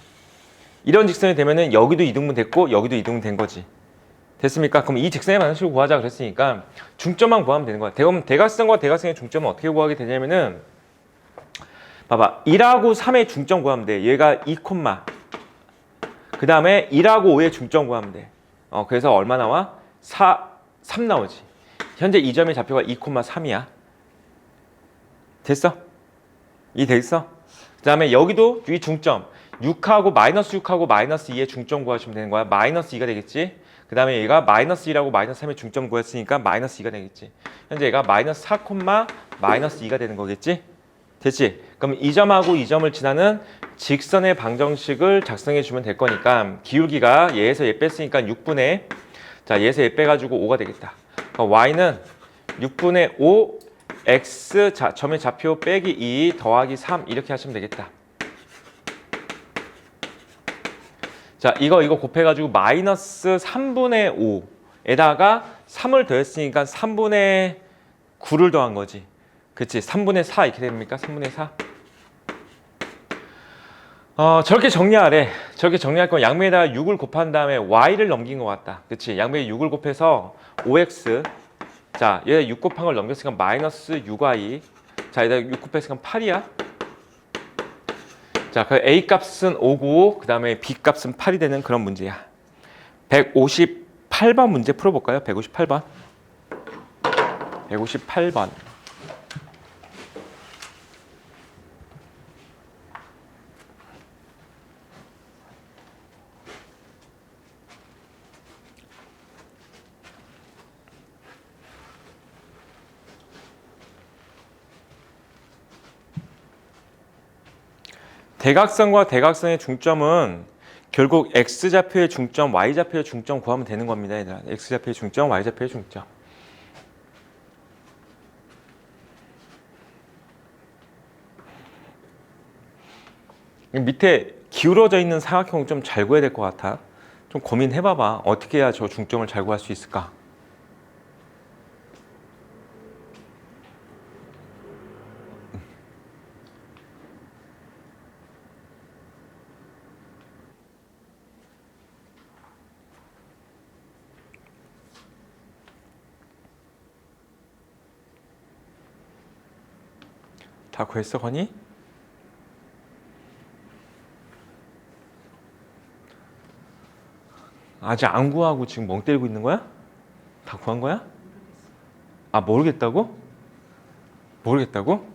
이런 직선이 되면은 여기도 이등분 됐고 여기도 이등분 된 거지. 됐습니까? 그럼 이 직선의 방정식을 구하자 그랬으니까 중점만 구하면 되는 거야. 그럼 대각선과 대각선의 중점은 어떻게 구하게 되냐면은 봐봐. 1하고 3의 중점 구하면 돼. 얘가 2, 그 다음에 1하고 5의 중점 구하면 돼. 그래서 얼마 나와? 3 나오지. 현재 이 점의 좌표가 2, 3이야. 됐어? 이 됐어? 그 다음에 여기도 이 중점 6하고 마이너스 6하고 마이너스 2의 중점 구하시면 되는 거야. 마이너스 2가 되겠지. 그 다음에 얘가 마이너스 1하고 마이너스 3의 중점 구했으니까 마이너스 2가 되겠지. 현재 얘가 마이너스 4, 마이너스 2가 되는 거겠지. 됐지? 그럼 이 점하고 이 점을 지나는 직선의 방정식을 작성해 주면 될 거니까 기울기가 얘에서 얘 뺐으니까 6분의 자 얘에서 얘 빼가지고 5가 되겠다. 그럼 y는 6분의 5 x 점의 좌표 빼기 2 더하기 3 이렇게 하시면 되겠다. 자 이거 곱해가지고 마이너스 3분의 5에다가 3을 더했으니까 3분의 9를 더한 거지. 그치? 3분의 4 이렇게 됩니까? 3분의 4. 저렇게 정리하래. 저렇게 정리할 건 양면에다가 6을 곱한 다음에 y를 넘긴 것 같다. 그치? 양면에 6을 곱해서 5x. 자, 얘 6 곱한 걸 넘겼으니까 마이너스 6y. 자, 얘다 6 곱했으니까 8이야. 자, 그 a 값은 5고, 그 다음에 b 값은 8이 되는 그런 문제야. 158번 문제 풀어볼까요? 158번. 158번. 대각선과 대각선의 중점은 결국 x좌표의 중점, y좌표의 중점 구하면 되는 겁니다. 얘들아. x좌표의 중점, y좌표의 중점. 밑에 기울어져 있는 사각형 좀 잘 구해야 될 것 같아. 좀 고민해봐봐. 어떻게 해야 저 중점을 잘 구할 수 있을까? 다 구했어, 건이? 아직 안 구하고 지금 멍 때리고 있는 거야? 다 구한 거야? 아, 모르겠다고? 모르겠다고?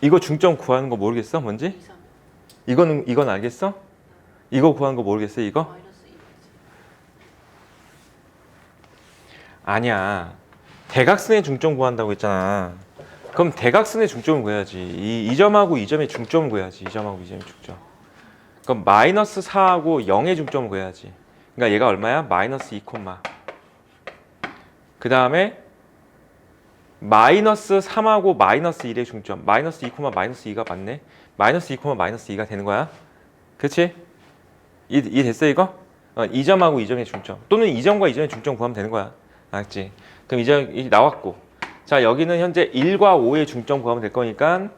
이거 중점 구하는 거 모르겠어? 뭔지? 이건 알겠어? 이거 구하는 거 모르겠어? 이거? 아니야. 대각선의 중점 구한다고 했잖아. 그럼 대각선의 중점을 구해야지. 이 점하고 이 점의 중점을 구해야지. 이 점하고 이 점의 중점. 그럼 마이너스 4하고 0의 중점을 구해야지. 그러니까 얘가 얼마야? 마이너스 2, 그 다음에 마이너스 3하고 마이너스 1의 중점. 마이너스 2, 마이너스 2가 맞네. 마이너스 2, 마이너스 2가 되는 거야. 그치? 이 됐어 이거? 이 점하고 이 점의 중점. 또는 이 점과 이 점의 중점 구하면 되는 거야. 알았지? 그럼 이 점이 나왔고. 자 여기는 현재 1과 5의 중점 구하면 될 거니까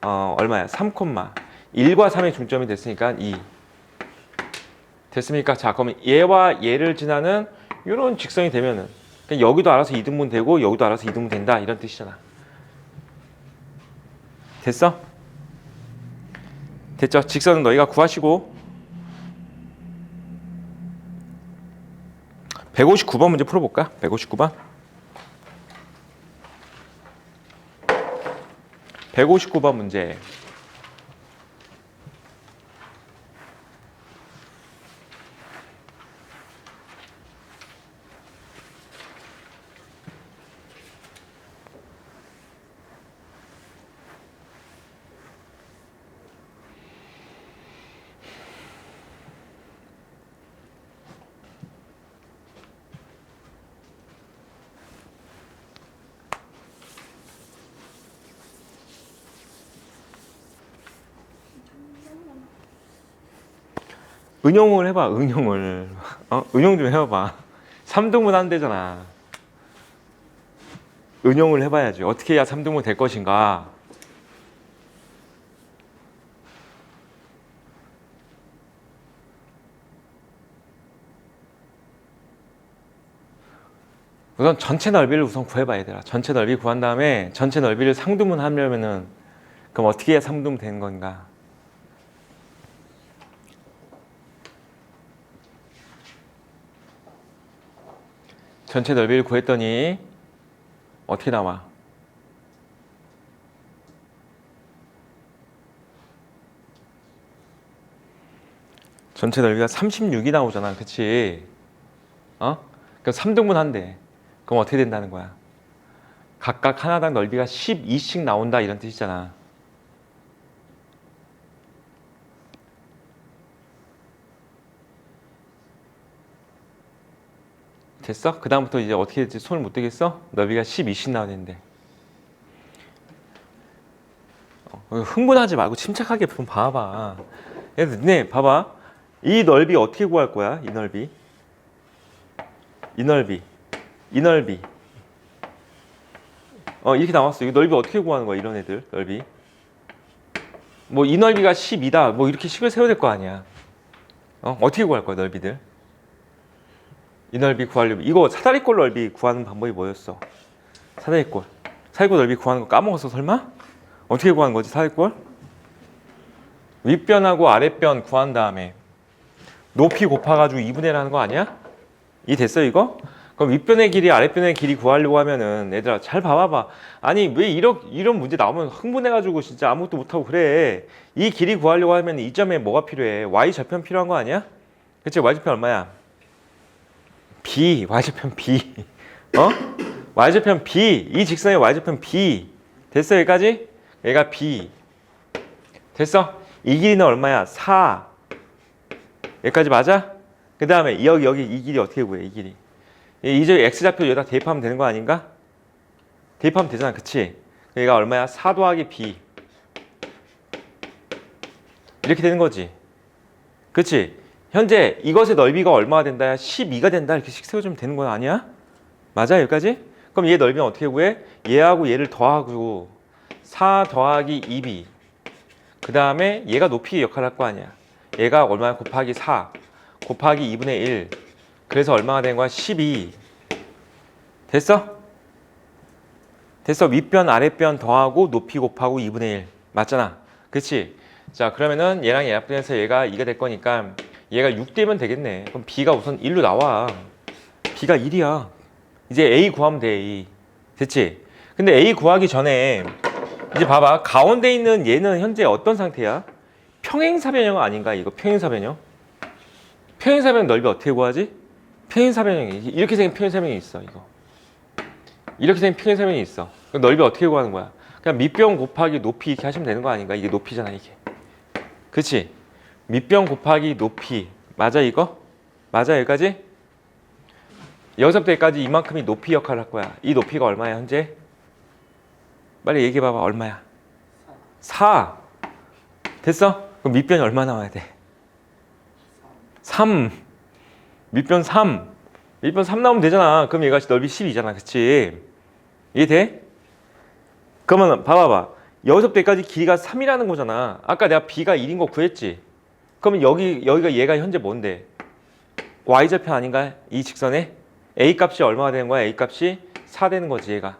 얼마야? 3, 1과 3의 중점이 됐으니까 2. 됐습니까? 자 그러면 얘와 얘를 지나는 이런 직선이 되면은 여기도 알아서 이등분 되고 여기도 알아서 이등분 된다 이런 뜻이잖아. 됐어? 됐죠? 직선은 너희가 구하시고 159번 문제 풀어볼까? 159번 159번 문제. 응용을 해봐. 응용을. 응용 좀 해봐. 3등분 안 되잖아. 응용을 해봐야지. 어떻게 해야 3등분 될 것인가. 우선 전체 넓이를 우선 구해봐 얘들아. 전체 넓이 구한 다음에 전체 넓이를 상등분 하려면은 그럼 어떻게 해야 상등분 되는 건가. 전체 넓이를 구했더니 어떻게 나와? 전체 넓이가 36이 나오잖아. 그치? 그럼 3등분 한대. 그럼 어떻게 된다는 거야? 각각 하나당 넓이가 12씩 나온다 이런 뜻이잖아. 됐어? 그 다음부터 이제 어떻게 될지 손을 못 대겠어? 넓이가 12씩 나와야 되는데. 흥분하지 말고 침착하게 좀 봐봐. 네, 봐봐. 이 넓이 어떻게 구할 거야? 이 넓이. 이 넓이. 이 넓이. 이렇게 나왔어. 이 넓이 어떻게 구하는 거야? 이런 애들 넓이. 뭐 이 넓이가 12다. 뭐 이렇게 식을 세워야 될 거 아니야. 어떻게 구할 거야? 넓이들. 이 넓이 구하려면 이거 사다리꼴 넓이 구하는 방법이 뭐였어? 사다리꼴. 사다리꼴 넓이 구하는 거 까먹었어 설마? 어떻게 구하는 거지 사다리꼴? 윗변하고 아랫변 구한 다음에 높이 곱해가지고 2분의 1 하는 거 아니야? 이 됐어 이거? 그럼 윗변의 길이 아랫변의 길이 구하려고 하면은 얘들아 잘 봐봐봐. 아니 왜 이런 문제 나오면 흥분해가지고 진짜 아무것도 못하고 그래. 이 길이 구하려고 하면 이 점에 뭐가 필요해? y절편 필요한 거 아니야? 그치? y절편 얼마야? b, y절편 b. y절편 b. 이 직선의 y절편 b. 됐어 여기까지? 얘가 b. 됐어? 이 길이는 얼마야? 4. 여기까지 맞아? 그 다음에 여기 이 길이 어떻게 구해? 이 길이. 이제 x좌표 여기다 대입하면 되는 거 아닌가? 대입하면 되잖아. 그치? 얘가 얼마야? 4 더하기 b. 이렇게 되는 거지. 그치? 현재 이것의 넓이가 얼마가 된다? 12가 된다. 이렇게 식 세워주면 되는 거 아니야? 맞아? 여기까지? 그럼 얘 넓이는 어떻게 구해? 얘하고 얘를 더하고 4 더하기 2b. 그 다음에 얘가 높이 역할을 할 거 아니야. 얘가 얼마야? 곱하기 4 곱하기 2분의 1. 그래서 얼마가 된 거야? 12. 됐어? 됐어. 윗변 아랫변 더하고 높이 곱하고 2분의 1. 맞잖아. 그치? 자 그러면은 얘랑 얘 합해서 얘가 2가 될 거니까 얘가 6되면 되겠네. 그럼 b가 우선 1로 나와. b가 1이야. 이제 a 구하면 돼. a. 됐지? 근데 a 구하기 전에 이제 봐봐. 가운데 있는 얘는 현재 어떤 상태야? 평행사변형 아닌가? 이거 평행사변형? 평행사변형 넓이 어떻게 구하지? 평행사변형이 이렇게 생긴 평행사변형이 있어. 이거 이렇게 생긴 평행사변형이 있어. 그럼 넓이 어떻게 구하는 거야? 그냥 밑변 곱하기 높이 이렇게 하시면 되는 거 아닌가? 이게 높이잖아 이게. 그치? 밑변 곱하기 높이. 맞아 이거? 맞아 여기까지? 여기서부터 여기까지 이만큼이 높이 역할을 할 거야. 이 높이가 얼마야 현재? 빨리 얘기해 봐봐. 얼마야? 4. 됐어? 그럼 밑변이 얼마 나와야 돼? 3. 밑변 3. 밑변 3 나오면 되잖아. 그럼 얘가 넓이 12잖아. 그치? 이해돼? 그러면 봐봐봐. 여기서부터 여기까지 길이가 3이라는 거잖아. 아까 내가 b가 1인 거 구했지? 그러면 여기가 얘가 현재 뭔데? y절편 아닌가? 이 직선에? a 값이 얼마가 되는 거야? a 값이 4 되는 거지 얘가.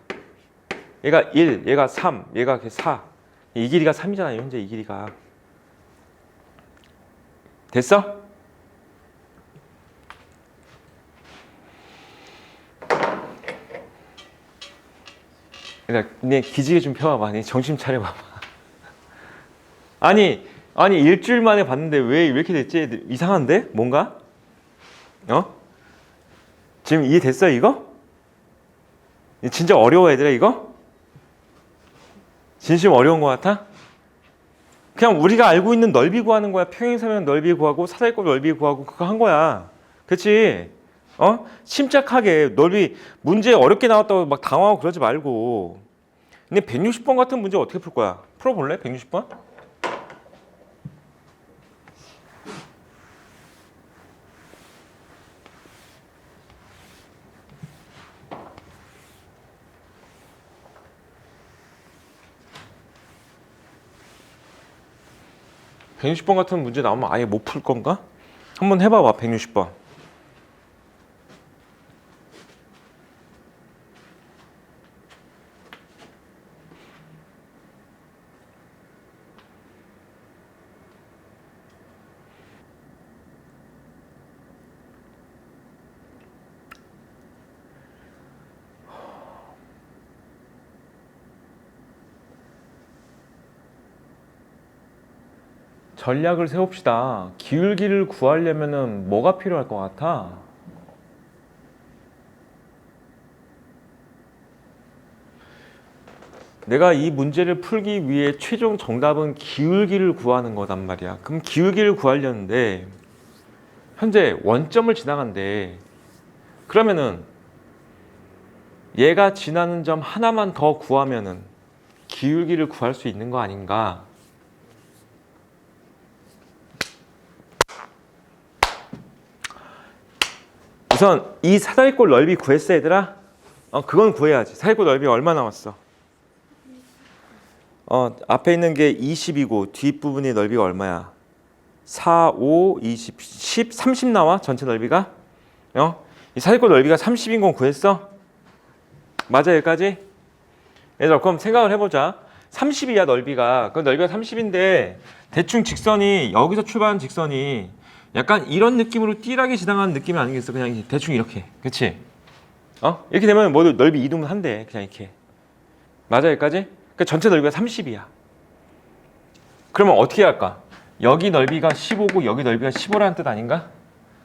얘가 1, 얘가 3, 얘가 4. 이 길이가 3이잖아 현재 이 길이가. 됐어? 내 기지개 좀 펴봐봐. 내 정신 차려봐봐. 아니 일주일 만에 봤는데 왜 이렇게 됐지? 이상한데? 뭔가? 지금 이해됐어 이거? 진짜 어려워 얘들아 이거? 진심 어려운 것 같아? 그냥 우리가 알고 있는 넓이 구하는 거야. 평행사변 넓이 구하고 사다리꼴 넓이 구하고 그거 한 거야. 그치? 침착하게 넓이 문제 어렵게 나왔다고 막 당황하고 그러지 말고. 근데 160번 같은 문제 어떻게 풀 거야? 풀어볼래? 160번? 160번 같은 문제 나오면 아예 못 풀 건가? 한번 해봐봐. 160번. 전략을 세웁시다. 기울기를 구하려면은 뭐가 필요할 것 같아? 내가 이 문제를 풀기 위해 최종 정답은 기울기를 구하는 거단 말이야. 그럼 기울기를 구하려는데 현재 원점을 지나간대. 그러면은 얘가 지나는 점 하나만 더 구하면은 기울기를 구할 수 있는 거 아닌가? 우선 이 사다리꼴 넓이 구했어 얘들아? 그건 구해야지. 사다리꼴 넓이 얼마 나왔어? 앞에 있는 게 20이고 뒷부분의 넓이가 얼마야? 4, 5, 20, 10, 30 나와? 전체 넓이가? 이 사다리꼴 넓이가 30인 건 구했어? 맞아 여기까지? 얘들아 그럼 생각을 해보자. 30이야 넓이가. 그 넓이가 30인데 대충 직선이 여기서 출발하는 직선이 약간 이런 느낌으로 띠라게 지나가는 느낌이 아니겠어? 그냥 대충 이렇게. 그치? 이렇게 되면 모두 넓이 이동을 한대. 그냥 이렇게. 맞아 여기까지? 그 전체 넓이가 30이야. 그러면 어떻게 할까? 여기 넓이가 15고 여기 넓이가 15라는 뜻 아닌가?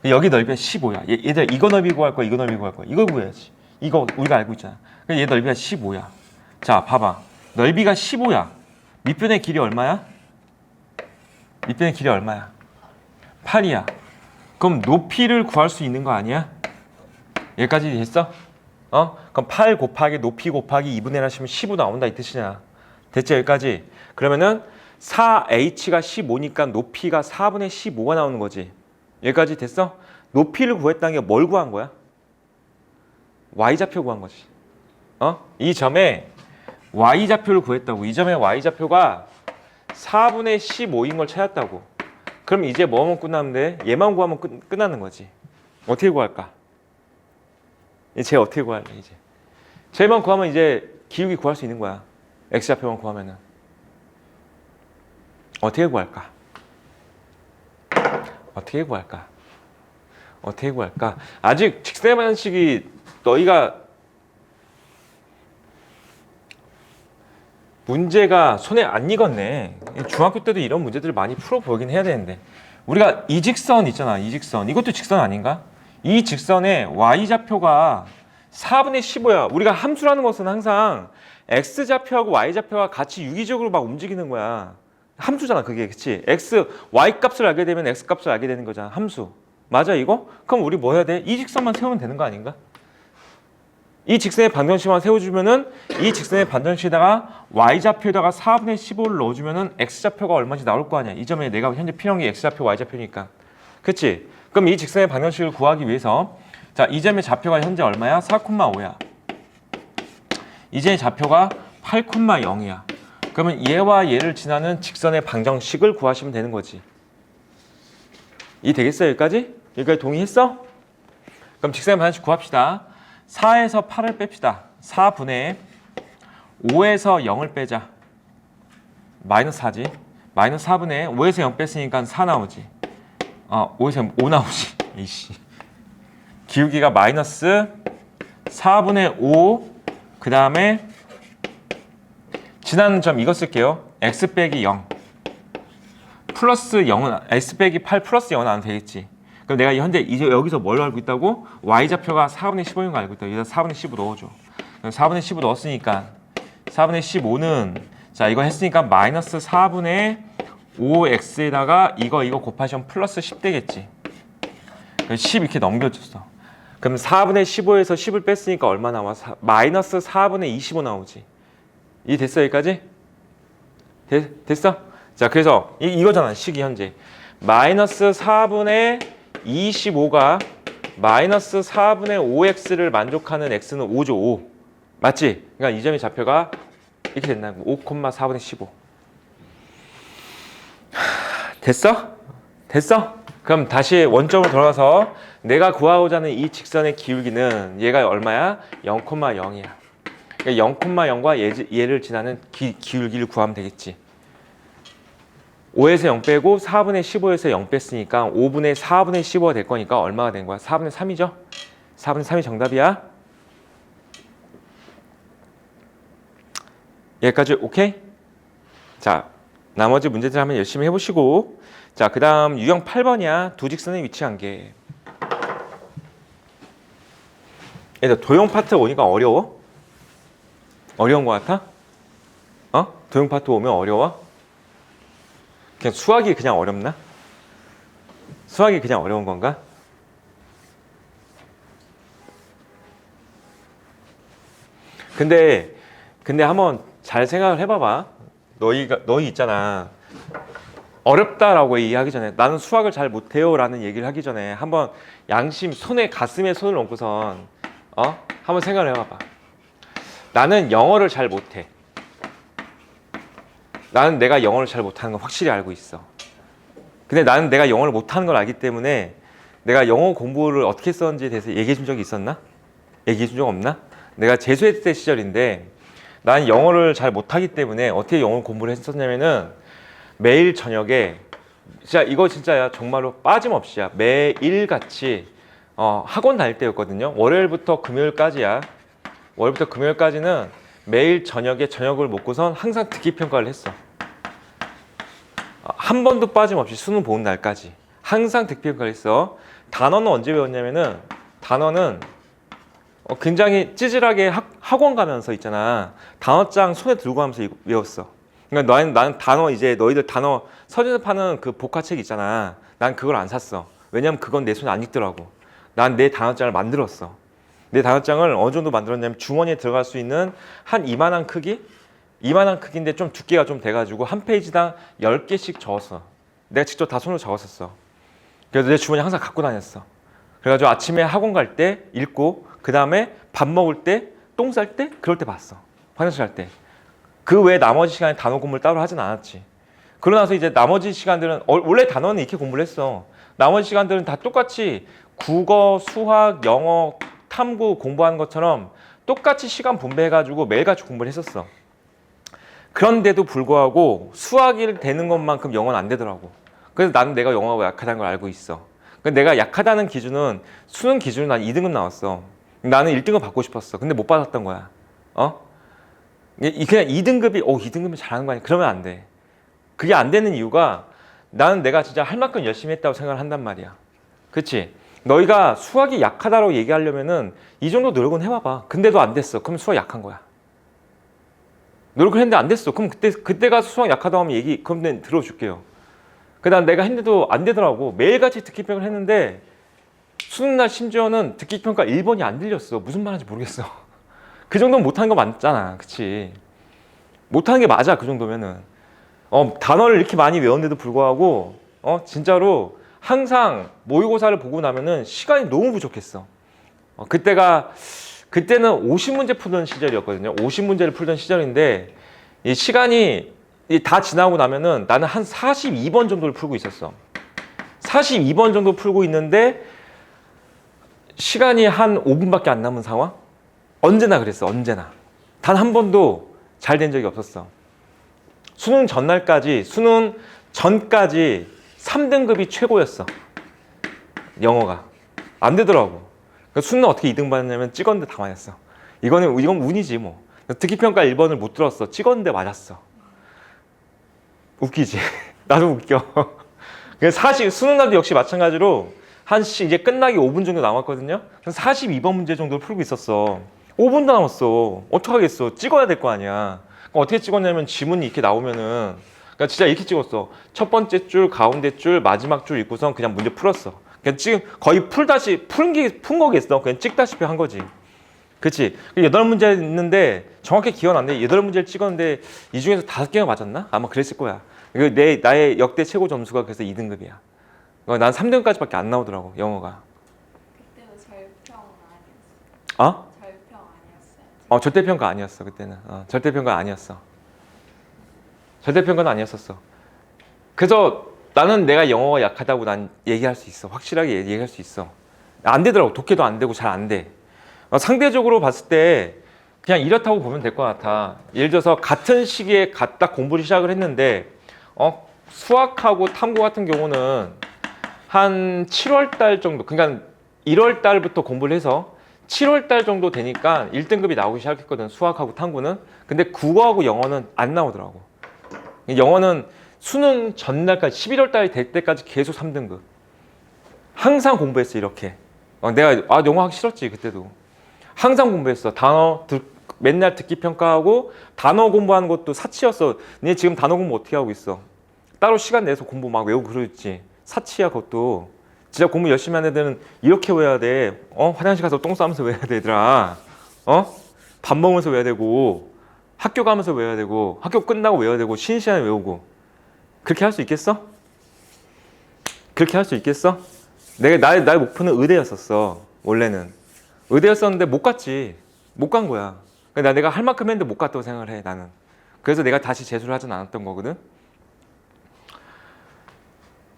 여기 넓이가 15야. 얘들 이거 넓이 구할 거야, 이거 넓이 구할 거야. 이걸 구해야지. 이거 우리가 알고 있잖아. 얘 넓이가 15야. 자, 봐봐. 넓이가 15야. 밑변의 길이 얼마야? 밑변의 길이 얼마야? 8이야. 그럼 높이를 구할 수 있는 거 아니야? 여기까지 됐어? 그럼 8 곱하기 높이 곱하기 2분의 1 하시면 15 나온다 이 뜻이냐. 됐지 여기까지? 그러면은 4h가 15니까 높이가 4분의 15가 나오는 거지. 여기까지 됐어? 높이를 구했다는 게 뭘 구한 거야? y좌표 구한 거지. 이 점에 y좌표를 구했다고. 이 점의 y좌표가 4분의 15인 걸 찾았다고. 그럼 이제 뭐만 끝나면 돼? 얘만 구하면 끝나는 거지. 어떻게 구할까? 쟤 어떻게 구할래 이제? 쟤만 구하면 이제 기울기 구할 수 있는 거야. x좌표만 구하면은. 어떻게 구할까? 어떻게 구할까? 어떻게 구할까? 아직 직선의 방정식이 너희가 문제가 손에 안 익었네. 중학교 때도 이런 문제들을 많이 풀어보긴 해야 되는데 우리가 이 직선 있잖아. 이 직선. 이것도 직선 아닌가? 이 직선의 y좌표가 4분의 15야. 우리가 함수라는 것은 항상 x좌표하고 y좌표가 같이 유기적으로 막 움직이는 거야. 함수잖아 그게. 그치? y 값을 알게 되면 x 값을 알게 되는 거잖아. 함수. 맞아 이거? 그럼 우리 뭐 해야 돼? 이 직선만 세우면 되는 거 아닌가? 이 직선의 반전식만 세워주면은 이 직선의 반전식에다가 y좌표에다가 4분의 15를 넣어주면은 x좌표가 얼마인지 나올 거 아니야. 이 점에 내가 현재 필요한 게 x좌표, y좌표니까. 그치? 그럼 이 직선의 반전식을 구하기 위해서 자, 이 점의 좌표가 현재 얼마야? 4,5야. 이 점의 좌표가 8,0이야. 그러면 얘와 얘를 지나는 직선의 방정식을 구하시면 되는 거지. 이 되겠어요? 여기까지? 여기까지 동의했어? 그럼 직선의 방정식 구합시다. 4에서 8을 뺍시다. 4분의 5에서 0을 빼자. 마이너스 4지. 마이너스 4분의 5에서 0 뺐으니까 4 나오지. 5에서 5 나오지. 이씨. 기울기가 마이너스 4분의 5. 그 다음에 지나는 점 이거 쓸게요. x 빼기 0. 플러스 0은 x 빼기 8 플러스 0은 안 되겠지. 그럼 내가 현재 이제 여기서 뭘 알고 있다고? y좌표가 4분의 15인 거 알고 있다. 여기다 4분의 15 넣어줘. 그럼 4분의 15 넣었으니까 4분의 15는 자 이거 했으니까 마이너스 4분의 5x에다가 이거 곱하시면 플러스 10 되겠지. 10 이렇게 넘겨줬어. 그럼 4분의 15에서 10을 뺐으니까 얼마 나와? 마이너스 4분의 25 나오지. 이 됐어 여기까지? 됐어? 자 그래서 이거잖아 식이 현재. 마이너스 4분의 25가 마이너스 4분의 5x를 만족하는 x는 5죠. 5. 맞지? 그러니까 이 점의 좌표가 이렇게 된다는 거. 5,4분의 15. 됐어? 됐어? 그럼 다시 원점으로 돌아가서 내가 구하고자 하는 이 직선의 기울기는 얘가 얼마야? 0,0이야. 그러니까 0,0과 얘를 지나는 기울기를 구하면 되겠지. 5에서 0 빼고 4분의 15에서 0 뺐으니까 5분의 4분의 15가 될 거니까 얼마가 된 거야? 4분의 3이죠? 4분의 3이 정답이야. 여기까지 오케이? 자, 나머지 문제들 한번 열심히 해보시고, 자, 그 다음 유형 8번이야. 두 직선의 위치 관계. 얘들 도형 파트 오니까 어려워? 어려운 거 같아? 도형 파트 오면 어려워? 그냥 수학이 그냥 어렵나? 수학이 그냥 어려운 건가? 근데 한번 잘 생각을 해봐봐. 너희 있잖아. 어렵다라고 얘기하기 전에 나는 수학을 잘 못해요 라는 얘기를 하기 전에 한번 양심, 가슴에 손을 얹고선 한번 생각을 해봐봐. 나는 영어를 잘 못해. 나는 내가 영어를 잘 못하는 건 확실히 알고 있어. 근데 나는 내가 영어를 못하는 걸 알기 때문에 내가 영어 공부를 어떻게 했었는지에 대해서 얘기해 준 적이 있었나? 얘기해 준 적 없나? 내가 재수했을 때 시절인데 난 영어를 잘 못하기 때문에 어떻게 영어 공부를 했었냐면은 매일 저녁에 이거 진짜야. 정말로 빠짐없이야. 매일 같이 학원 다닐 때였거든요. 월요일부터 금요일까지야. 월요일부터 금요일까지는 매일 저녁에 저녁을 먹고선 항상 듣기 평가를 했어. 한 번도 빠짐없이 수능 보는 날까지 항상 듣기 평가를 했어. 단어는 언제 배웠냐면은 단어는 굉장히 찌질하게 학원 가면서 있잖아. 단어장 손에 들고 가면서 외웠어. 그러니까 나는 단어 너희들 단어 서점에서 파는 그 복화책 있잖아. 난 그걸 안 샀어. 왜냐면 그건 내 손에 안 익더라고. 난 내 단어장을 만들었어. 내 단어장을 어느 정도 만들었냐면 주머니에 들어갈 수 있는 한 이만한 크기? 이만한 크기인데 좀 두께가 좀 돼가지고 한 페이지당 10개씩 적었어. 내가 직접 다 손으로 적었었어. 그래서 내 주머니에 항상 갖고 다녔어. 그래가지고 아침에 학원 갈 때 읽고 그 다음에 밥 먹을 때, 똥 쌀 때, 그럴 때 봤어. 화장실 갈 때. 그 외에 나머지 시간에 단어 공부를 따로 하진 않았지. 그러고 나서 이제 나머지 시간들은 원래 단어는 이렇게 공부를 했어. 나머지 시간들은 다 똑같이 국어, 수학, 영어, 탐구 공부하는 것처럼 똑같이 시간 분배해가지고 매일같이 공부를 했었어. 그런데도 불구하고 수학이 되는 것만큼 영어는 안 되더라고. 그래서 나는 내가 영어가 약하다는 걸 알고 있어. 내가 약하다는 기준은 수능 기준으로 난 2등급 나왔어. 나는 1등급 받고 싶었어. 근데 못 받았던 거야. 그냥 2등급이 2등급이 잘하는 거 아니야? 그러면 안 돼. 그게 안 되는 이유가 나는 내가 진짜 할 만큼 열심히 했다고 생각을 한단 말이야. 그치? 너희가 수학이 약하다고 얘기하려면은 이 정도 노력은 해봐봐. 근데도 안 됐어. 그럼 수학 약한 거야. 노력을 했는데 안 됐어. 그럼 그때가 수학 약하다고 하면 그럼 నేను 들어줄게요. 그다음 내가 했는데도 안 되더라고. 매일같이 듣기평가를 했는데 수능날 심지어는 듣기평가 1번이 안 들렸어. 무슨 말인지 모르겠어. 그 정도면 못하는 거 맞잖아. 그치? 못하는 게 맞아. 그 정도면은. 단어를 이렇게 많이 외웠는데도 불구하고 진짜로 항상 모의고사를 보고 나면은 시간이 너무 부족했어. 그때는 50문제 풀던 시절이었거든요. 50문제를 풀던 시절인데 이 시간이 다 지나고 나면은 나는 한 42번 정도를 풀고 있었어. 42번 정도 풀고 있는데 시간이 한 5분밖에 안 남은 상황? 언제나 그랬어. 언제나. 단 한 번도 잘 된 적이 없었어. 수능 전까지 3등급이 최고였어. 영어가. 안 되더라고. 수능 어떻게 2등 받았냐면 찍었는데 다 맞았어. 이건 운이지 뭐. 듣기평가 1번을 못 들었어. 찍었는데 맞았어. 웃기지? 나도 웃겨. 사실 수능 날도 역시 마찬가지로 이제 끝나기 5분 정도 남았거든요. 42번 문제 정도를 풀고 있었어. 5분도 남았어. 어떡하겠어. 찍어야 될 거 아니야. 어떻게 찍었냐면 지문이 이렇게 나오면은 그러니까 진짜 이렇게 찍었어. 첫 번째 줄, 가운데 줄, 마지막 줄 읽고선 그냥 문제 풀었어. 그냥 지금 거의 푼 거겠어. 그냥 찍다시피 한 거지. 그치? 8문제 있는데 정확히 기억은 안 돼. 8문제를 찍었는데 이 중에서 5개가 맞았나? 아마 그랬을 거야. 나의 역대 최고 점수가 그래서 2등급이야. 난 3등급까지밖에 안 나오더라고, 영어가. 그때도 절평 아니었어. 절평 아니었어요. 절대평가 아니었어, 그때는. 절대평가 아니었어. 절대평가는 아니었었어. 그래서 나는 내가 영어가 약하다고 난 얘기할 수 있어. 확실하게 얘기할 수 있어. 안 되더라고. 독해도 안 되고 잘 안 돼. 상대적으로 봤을 때 그냥 이렇다고 보면 될 것 같아. 예를 들어서 같은 시기에 갖다 공부를 시작을 했는데 수학하고 탐구 같은 경우는 한 7월 달 정도, 그러니까 1월 달부터 공부를 해서 7월 달 정도 되니까 1등급이 나오기 시작했거든. 수학하고 탐구는. 근데 국어하고 영어는 안 나오더라고. 영어는 수능 전날까지 11월 달이 될 때까지 계속 3등급. 항상 공부했어 이렇게. 내가 영어 하기 싫었지 그때도. 항상 공부했어. 맨날 듣기 평가하고 단어 공부하는 것도 사치였어. 니 지금 단어 공부 어떻게 하고 있어? 따로 시간 내서 공부 막 외우고 그러지. 사치야 그것도. 진짜 공부 열심히 하는 애들은 이렇게 외워야 돼. 화장실 가서 똥 싸면서 외워야 돼 얘들아. 밥 먹으면서 외워야 되고 학교 가면서 외워야 되고 학교 끝나고 외워야 되고 쉬는 시간에 외우고. 그렇게 할 수 있겠어? 그렇게 할 수 있겠어? 나의 목표는 의대였었어. 원래는 의대였었는데 못 갔지. 못 간 거야. 내가 할 만큼 했는데 못 갔다고 생각을 해 나는. 그래서 내가 다시 재수를 하진 않았던 거거든.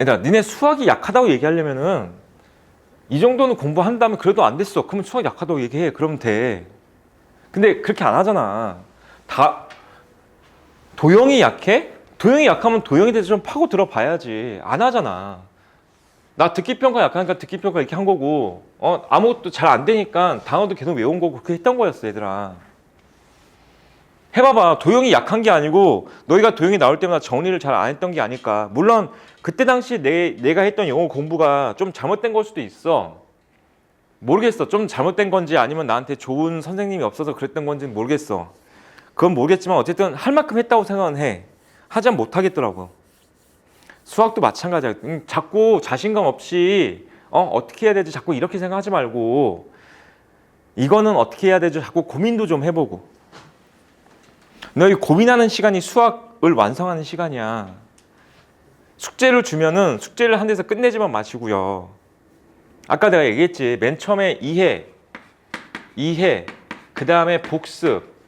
얘들아, 니네 수학이 약하다고 얘기하려면은 이 정도는 공부한다면 그래도 안 됐어. 그러면 수학 약하다고 얘기해. 그러면 돼. 근데 그렇게 안 하잖아. 도형이 약해? 도형이 약하면 도형에 대해서 좀 파고 들어봐야지. 안 하잖아. 나 듣기평가 약하니까 듣기평가 이렇게 한 거고 아무것도 잘 안 되니까 단어도 계속 외운 거고 그렇게 했던 거였어 얘들아. 해봐봐. 도형이 약한 게 아니고 너희가 도형이 나올 때마다 정리를 잘 안 했던 게 아닐까. 물론 그때 당시 내가 했던 영어 공부가 좀 잘못된 걸 수도 있어. 모르겠어. 좀 잘못된 건지 아니면 나한테 좋은 선생님이 없어서 그랬던 건지는 모르겠어. 그건 모르겠지만 어쨌든 할 만큼 했다고 생각은 해. 하지만 못하겠더라고. 수학도 마찬가지야. 자꾸 자신감 없이 어떻게 해야 되지? 자꾸 이렇게 생각하지 말고 이거는 어떻게 해야 되지? 자꾸 고민도 좀 해보고. 너희 고민하는 시간이 수학을 완성하는 시간이야. 숙제를 주면은 숙제를 한 데서 끝내지만 마시고요. 아까 내가 얘기했지. 맨 처음에 이해, 그 다음에 복습.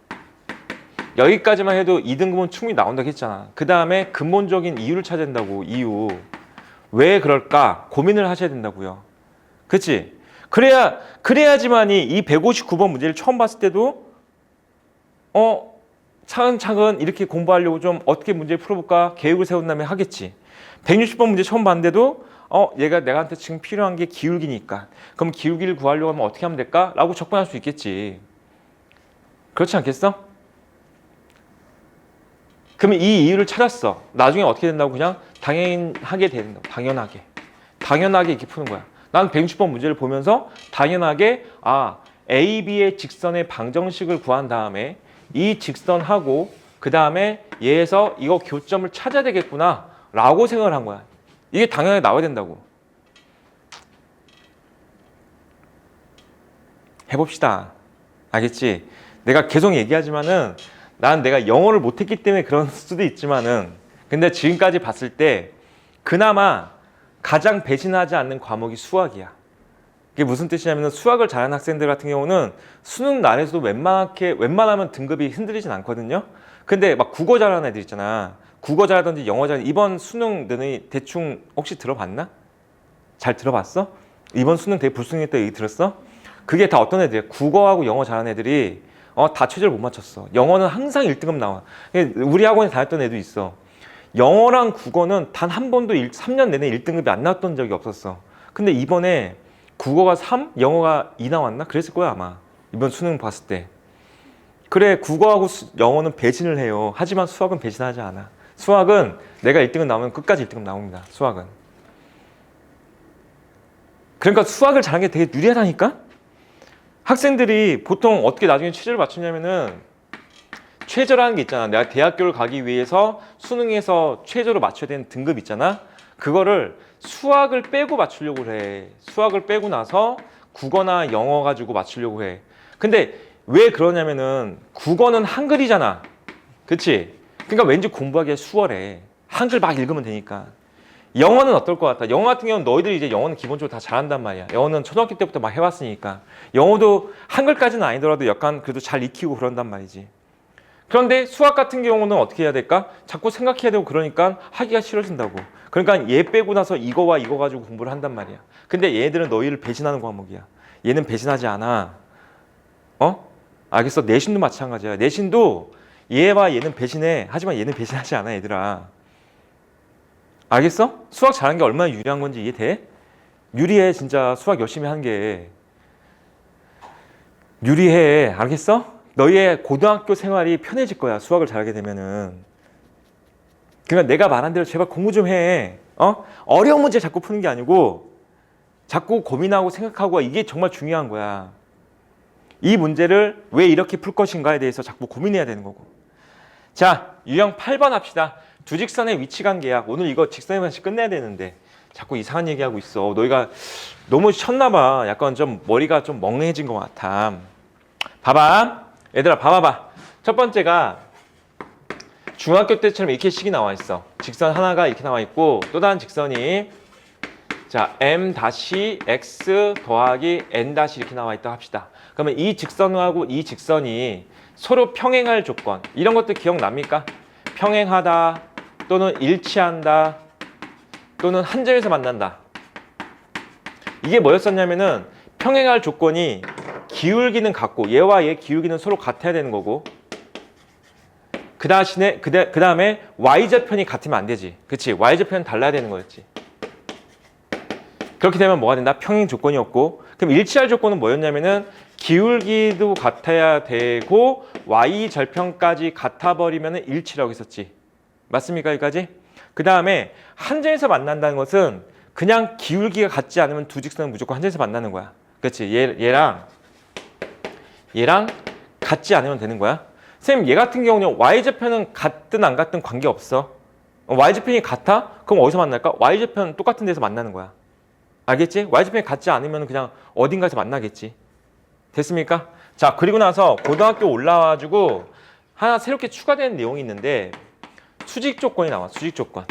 여기까지만 해도 2등급은 충분히 나온다고 했잖아. 그 다음에 근본적인 이유를 찾아야 된다고. 이유. 왜 그럴까? 고민을 하셔야 된다고요. 그치? 그래야지만이 이 159번 문제를 처음 봤을 때도 차근차근 이렇게 공부하려고 좀 어떻게 문제를 풀어볼까? 계획을 세운 다음에 하겠지. 160번 문제 처음 봤는데도 얘가 내가한테 지금 필요한 게 기울기니까. 그럼 기울기를 구하려고 하면 어떻게 하면 될까? 라고 접근할 수 있겠지. 그렇지 않겠어? 그러면 이 이유를 찾았어. 나중에 어떻게 된다고? 그냥 당연하게 된다고. 당연하게 이렇게 푸는 거야. 난 160번 문제를 보면서 당연하게 A, B의 직선의 방정식을 구한 다음에 이 직선하고 그 다음에 얘에서 이거 교점을 찾아야 되겠구나 라고 생각을 한 거야. 이게 당연하게 나와야 된다고. 해봅시다. 알겠지? 내가 계속 얘기하지만은 난 내가 영어를 못했기 때문에 그런 수도 있지만은 근데 지금까지 봤을 때 그나마 가장 배신하지 않는 과목이 수학이야. 그게 무슨 뜻이냐면 수학을 잘하는 학생들 같은 경우는 수능 날에서도 웬만하면 등급이 흔들리진 않거든요. 근데 막 국어 잘하는 애들 있잖아. 국어 잘하든지 영어 잘하든지 이번 수능 너네 대충 혹시 들어봤나? 잘 들어봤어? 이번 수능 되게 불수능했다 얘기 들었어? 그게 다 어떤 애들이야? 국어하고 영어 잘하는 애들이 다 최저를 못 맞췄어. 영어는 항상 1등급 나와. 우리 학원에 다녔던 애도 있어. 영어랑 국어는 단 한 번도 3년 내내 1등급이 안 나왔던 적이 없었어. 근데 이번에 국어가 3, 영어가 2 나왔나? 그랬을 거야 아마. 이번 수능 봤을 때. 그래 국어하고 영어는 배신을 해요. 하지만 수학은 배신하지 않아. 수학은 내가 1등급 나오면 끝까지 1등급 나옵니다. 수학은. 그러니까 수학을 잘하는 게 되게 유리하다니까? 학생들이 보통 어떻게 나중에 최저를 맞추냐면은 최저라는 게 있잖아. 내가 대학교를 가기 위해서 수능에서 최저를 맞춰야 되는 등급 있잖아. 그거를 수학을 빼고 맞추려고 해. 수학을 빼고 나서 국어나 영어 가지고 맞추려고 해. 근데 왜 그러냐면은 국어는 한글이잖아. 그치? 그러니까 왠지 공부하기가 수월해. 한글 막 읽으면 되니까. 영어는 어떨 것 같아? 영어 같은 경우는 너희들이 이제 영어는 기본적으로 다 잘한단 말이야. 영어는 초등학교 때부터 막 해왔으니까. 영어도 한글까지는 아니더라도 약간 그래도 잘 익히고 그런단 말이지. 그런데 수학 같은 경우는 어떻게 해야 될까? 자꾸 생각해야 되고 그러니까 하기가 싫어진다고. 그러니까 얘 빼고 나서 이거와 이거 가지고 공부를 한단 말이야. 근데 얘들은 너희를 배신하는 과목이야. 얘는 배신하지 않아. 알겠어? 내신도 마찬가지야. 내신도 얘와 얘는 배신해. 하지만 얘는 배신하지 않아, 얘들아. 알겠어? 수학 잘하는 게 얼마나 유리한 건지 이해돼? 유리해, 진짜. 수학 열심히 하는 게. 유리해. 알겠어? 너희의 고등학교 생활이 편해질 거야. 수학을 잘하게 되면은. 그러니까 내가 말한 대로 제발 공부 좀 해. 어려운 문제 자꾸 푸는 게 아니고 자꾸 고민하고 생각하고 이게 정말 중요한 거야. 이 문제를 왜 이렇게 풀 것인가에 대해서 자꾸 고민해야 되는 거고. 자, 유형 8번 합시다. 두 직선의 위치 관계야. 오늘 이거 직선의 관계 끝내야 되는데 자꾸 이상한 얘기하고 있어. 너희가 너무 쉬었나 봐. 약간 좀 머리가 좀 멍해진 것 같아. 봐봐. 얘들아 봐봐봐. 첫 번째가 중학교 때처럼 이렇게 식이 나와 있어. 직선 하나가 이렇게 나와 있고 또 다른 직선이 자 m-x 더하기 n- 이렇게 나와 있다 합시다. 그러면 이 직선하고 이 직선이 서로 평행할 조건 이런 것들 기억납니까? 평행하다 또는 일치한다 또는 한 점에서 만난다. 이게 뭐였었냐면은 평행할 조건이 기울기는 같고 얘와 얘 기울기는 서로 같아야 되는 거고 그 다음에 y좌편이 같으면 안 되지. 그치? y좌편은 달라야 되는 거였지. 그렇게 되면 뭐가 된다? 평행 조건이었고 그럼 일치할 조건은 뭐였냐면은 기울기도 같아야 되고 y절편까지 같아버리면 일치라고 했었지. 맞습니까? 여기까지? 그 다음에 한 점에서 만난다는 것은 그냥 기울기가 같지 않으면 두 직선은 무조건 한 점에서 만나는 거야. 그렇지? 얘랑 같지 않으면 되는 거야. 선생님 얘 같은 경우는 y좌편은 같든 안 같든 관계없어. y좌편이 같아? 그럼 어디서 만날까? y좌편 똑같은 데서 만나는 거야. 알겠지? y좌편이 같지 않으면 그냥 어딘가에서 만나겠지. 됐습니까? 자 그리고 나서 고등학교 올라와가지고 하나 새롭게 추가된 내용이 있는데 수직 조건이 나와. 수직 조건.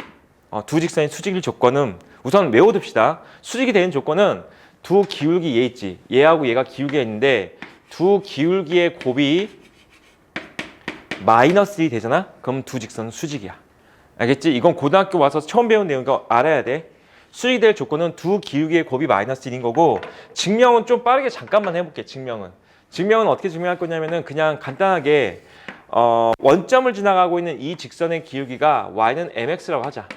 두 직선이 수직일 조건은 우선 외워둡시다. 수직이 되는 조건은 두 기울기 얘 있지. 얘하고 얘가 기울기가 있는데 두 기울기의 곱이 -1이 되잖아? 그럼 두 직선은 수직이야. 알겠지? 이건 고등학교 와서 처음 배운 내용이니까 알아야 돼. 수직이 될 조건은 두 기울기의 곱이 -1인 거고 증명은 좀 빠르게 잠깐만 해볼게. 증명은 어떻게 증명할 거냐면은 그냥 간단하게 원점을 지나가고 있는 이 직선의 기울기가 y는 mx라고 하자.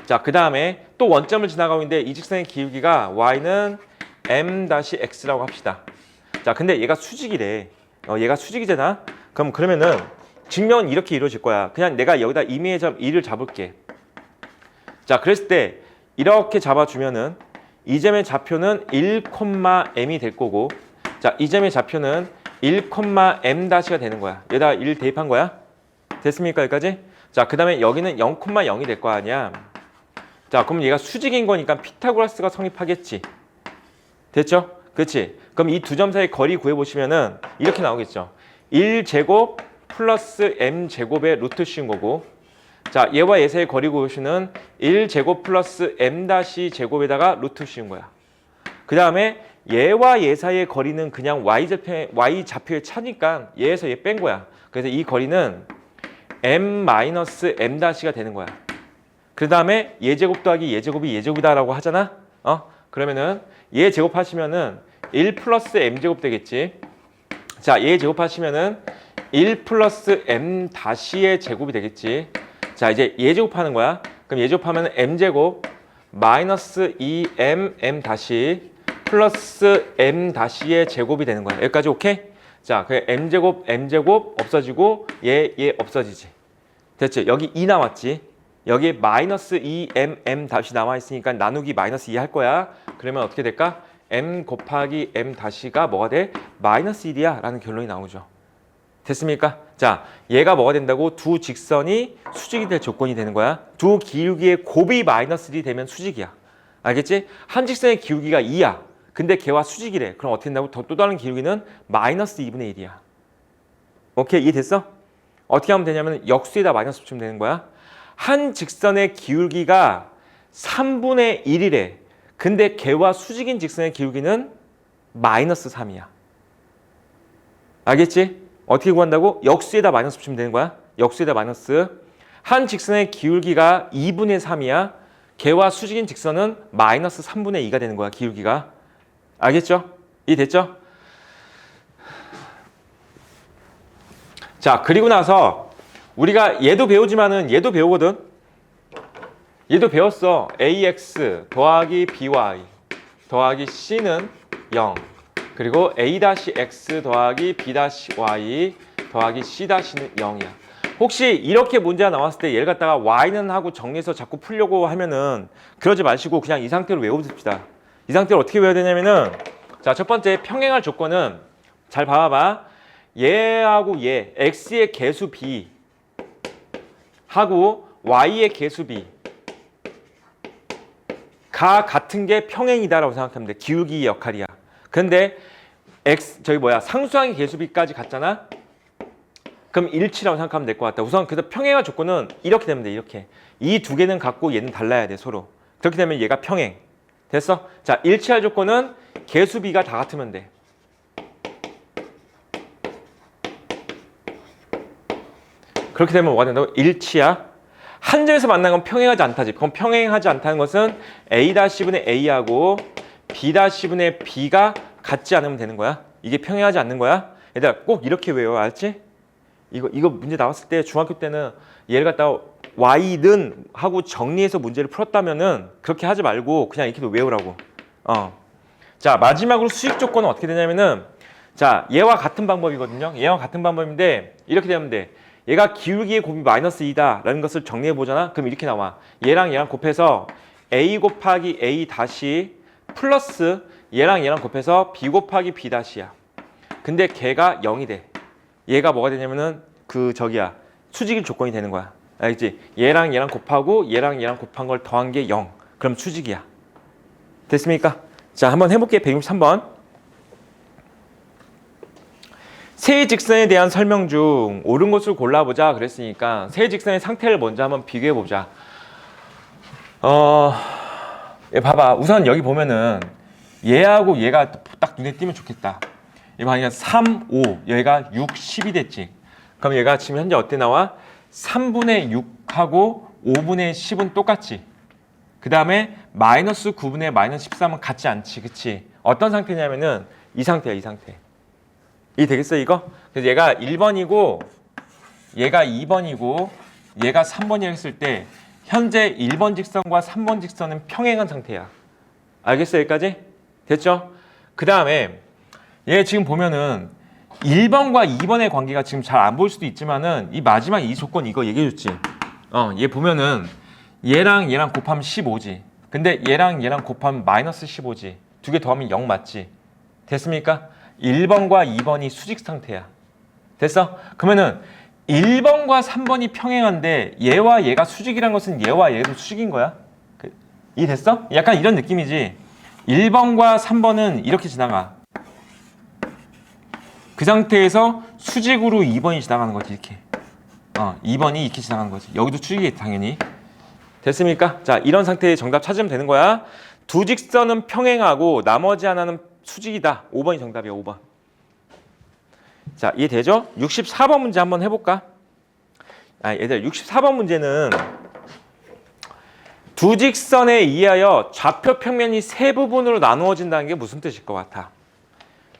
자, 그 다음에 또 원점을 지나가고 있는데 이 직선의 기울기가 y는 m-x라고 합시다. 자, 근데 얘가 수직이래. 얘가 수직이잖아. 그러면은 증명은 이렇게 이루어질 거야. 그냥 내가 여기다 임의의 점 2를 잡을게. 자, 그랬을 때 이렇게 잡아주면은 이 점의 좌표는 1,m이 될 거고 자, 이 점의 좌표는 1,m-가 되는 거야. 여기다가 1 대입한 거야. 됐습니까? 여기까지? 자, 그 다음에 여기는 0,0이 될 거 아니야. 자, 그럼 얘가 수직인 거니까 피타고라스가 성립하겠지. 됐죠? 그렇지? 그럼 이 두 점 사이 거리 구해보시면은 이렇게 나오겠죠. 1제곱 플러스 m제곱의 루트 씌운 거고 자, 얘와 얘 사이 거리 구해보시면 1제곱 플러스 m-제곱에다가 루트 씌운 거야. 그 다음에 얘와 얘 사이의 거리는 그냥 y좌표의 차니까 얘에서 얘 뺀 거야. 그래서 이 거리는 m-m-가 되는 거야. 그 다음에 얘 제곱 더하기 얘 제곱이 얘 제곱이다라고 하잖아. 그러면은 얘 제곱하시면은 1 플러스 m제곱 되겠지. 자, 얘 제곱하시면은 1 플러스 m-의 제곱이 되겠지. 자, 이제 얘 제곱하는 거야. 그럼 얘 제곱하면 m제곱 마이너스 2m m- 플러스 m-의 제곱이 되는 거야. 여기까지 오케이? 자, 그 m제곱 없어지고 얘 없어지지. 됐지? 여기 2 남았지. 여기에 마이너스 2m m- 남아 있으니까 나누기 마이너스 2 할 거야. 그러면 어떻게 될까? m 곱하기 m-가 뭐가 돼? 마이너스 1이야 라는 결론이 나오죠. 됐습니까? 자, 얘가 뭐가 된다고? 두 직선이 수직이 될 조건이 되는 거야. 두 기울기의 곱이 마이너스 1이 되면 수직이야. 알겠지? 한 직선의 기울기가 2야. 근데 걔와 수직이래. 그럼 어떻게 된다고? 또 다른 기울기는 마이너스 2분의 1이야. 오케이? 이해됐어? 어떻게 하면 되냐면 역수에다 마이너스 붙이면 되는 거야. 한 직선의 기울기가 3분의 1이래. 근데 걔와 수직인 직선의 기울기는 마이너스 3이야. 알겠지? 어떻게 구한다고? 역수에다 마이너스 붙이면 되는 거야. 역수에다 마이너스. 한 직선의 기울기가 2분의 3이야. 걔와 수직인 직선은 마이너스 3분의 2가 되는 거야. 기울기가. 알겠죠? 이해됐죠? 자, 그리고 나서 우리가 얘도 배우지만은 얘도 배우거든. 얘도 배웠어. ax 더하기 by 더하기 c는 0. 그리고 a-x 더하기 b-y 더하기 c-는 0이야. 혹시 이렇게 문제가 나왔을 때 얘를 갖다가 y는 하고 정리해서 자꾸 풀려고 하면은 그러지 마시고 그냥 이 상태로 외워둡시다. 이 상태로 어떻게 외워야 되냐면은 자, 첫 번째 평행할 조건은 잘 봐봐. 얘하고 얘 x의 개수 b 하고 y의 개수 b 가 같은 게 평행이다라고 생각하면 돼. 기울기의 역할이야. 근데 상수항의 개수 b까지 같잖아. 그럼 일치라고 생각하면 될 것 같다. 우선 그래서 평행할 조건은 이렇게 되면 돼. 이렇게 이 두 개는 같고 얘는 달라야 돼. 서로. 그렇게 되면 얘가 평행. 됐어? 자, 일치할 조건은 개수 b가 다 같으면 돼. 그렇게 되면 뭐가 된다고? 일치야. 한 점에서 만난 건 평행하지 않다지. 그럼 평행하지 않다는 것은 a-분의 a하고 b-분의 b가 같지 않으면 되는 거야. 이게 평행하지 않는 거야. 얘들아 꼭 이렇게 외워. 알았지? 이거 문제 나왔을 때 중학교 때는 얘를 갖다가 y는 하고 정리해서 문제를 풀었다면은 그렇게 하지 말고 그냥 이렇게 외우라고. 자, 마지막으로 수직 조건은 어떻게 되냐면은 자, 얘와 같은 방법이거든요. 얘와 같은 방법인데 이렇게 되면 돼. 얘가 기울기의 곱이 마이너스 2다 라는 것을 정리해 보잖아. 그럼 이렇게 나와. 얘랑 곱해서 a 곱하기 a 다시 플러스 얘랑 곱해서 b 곱하기 b 다시야. 근데 걔가 0이 돼. 얘가 뭐가 되냐면은 수직일 조건이 되는 거야. 알겠지? 얘랑 곱하고 얘랑 곱한 걸 더한 게 0. 그럼 수직이야. 됐습니까? 자, 한번 해볼게. 163번. 세 직선에 대한 설명 중 옳은 것을 골라보자 그랬으니까 세 직선의 상태를 먼저 한번 비교해보자. 봐봐. 우선 여기 보면은 얘하고 얘가 딱 눈에 띄면 좋겠다. 얘 만약에 3, 5, 얘가 6, 10이 됐지. 그럼 얘가 지금 현재 어때 나와? 3분의 6하고 5분의 10은 똑같지. 그 다음에 마이너스 9분의 마이너스 13은 같지 않지. 그치? 어떤 상태냐면은 이 상태야. 이 상태. 이 되겠어 이거? 그래서 얘가 1번이고 얘가 2번이고 얘가 3번이라 했을 때 현재 1번 직선과 3번 직선은 평행한 상태야. 알겠어 여기까지? 됐죠? 그 다음에 얘 지금 보면은 1번과 2번의 관계가 지금 잘 안 보일 수도 있지만은 이 마지막 이 조건 이거 얘기해줬지. 얘 보면은 얘랑 곱하면 15지. 근데 얘랑 곱하면 마이너스 15지. 두 개 더하면 0 맞지? 됐습니까? 1번과 2번이 수직 상태야. 됐어? 그러면은 1번과 3번이 평행한데 얘와 얘가 수직이란 것은 얘와 얘도 수직인 거야. 이해됐어? 약간 이런 느낌이지. 1번과 3번은 이렇게 지나가. 그 상태에서 수직으로 2번이 지나가는 거지. 이렇게. 2번이 이렇게 지나가는 거지. 여기도 수직이 당연히. 됐습니까? 자, 이런 상태의 정답 찾으면 되는 거야. 두 직선은 평행하고 나머지 하나는 수직이다. 5번이 정답이야. 5번. 자, 이해되죠? 64번 문제 한번 해볼까? 얘들 64번 문제는 두 직선에 의하여 좌표 평면이 세 부분으로 나누어진다는 게 무슨 뜻일 것 같아?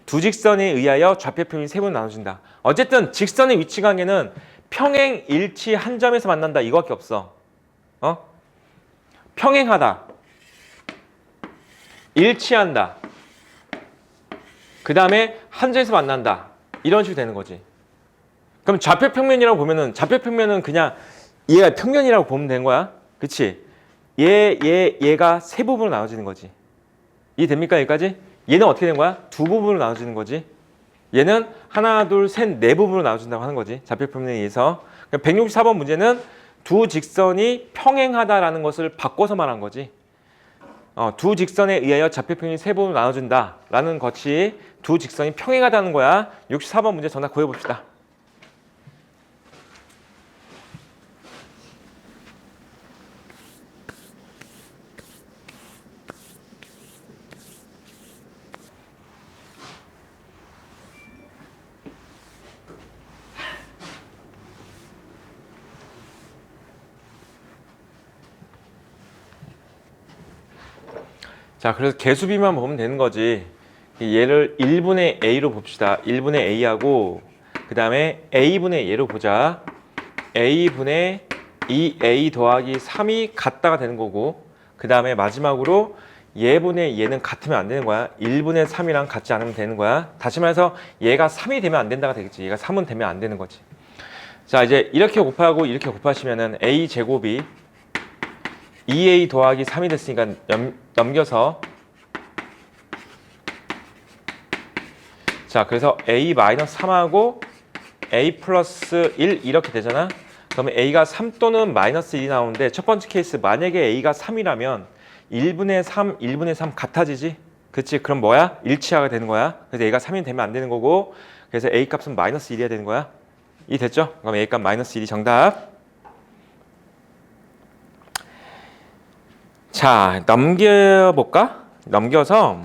두 직선에 의하여 좌표 평면이 세 부분으로 나눠진다. 어쨌든 직선의 위치 관계는 평행, 일치, 한 점에서 만난다. 이거밖에 없어. 평행하다. 일치한다. 그 다음에 한 점에서 만난다. 이런 식으로 되는 거지. 그럼 좌표 평면이라고 보면은 좌표 평면은 그냥 얘가 평면이라고 보면 되는 거야. 그치? 얘가 세 부분으로 나눠지는 거지. 이해됩니까? 여기까지? 얘는 어떻게 된 거야? 두 부분으로 나눠지는 거지. 얘는 하나, 둘, 셋, 네 부분으로 나눠진다고 하는 거지. 좌표 평면에 의해서. 164번 문제는 두 직선이 평행하다라는 것을 바꿔서 말한 거지. 두 직선에 의하여 좌표 평면이 세 부분으로 나눠진다라는 것이 두 직선이 평행하다는 거야. 64번 문제 정답 구해봅시다. 자, 그래서 개수비만 보면 되는 거지. 얘를 1분의 a로 봅시다. 1분의 a하고 그 다음에 a분의 얘로 보자. a분의 2a 더하기 3이 같다가 되는 거고 그 다음에 마지막으로 얘분의 얘는 같으면 안 되는 거야. 1분의 3이랑 같지 않으면 되는 거야. 다시 말해서 얘가 3이 되면 안 된다가 되겠지. 얘가 3은 되면 안 되는 거지. 자, 이제 이렇게 곱하고 이렇게 곱하시면은 a 제곱이 2a 더하기 3이 됐으니까 넘겨서 자, 그래서 a 마이너스 3하고 a 플러스 1 이렇게 되잖아. 그러면 a가 3 또는 마이너스 1이 나오는데 첫 번째 케이스 만약에 a가 3이라면 1분의 3, 1분의 3 같아지지? 그치? 그럼 뭐야? 일치하게 되는 거야. 그래서 a가 3이 되면 안 되는 거고 그래서 a 값은 마이너스 1이어야 되는 거야. 이 됐죠? 그럼 a 값 마이너스 1이 정답. 자, 넘겨볼까? 넘겨서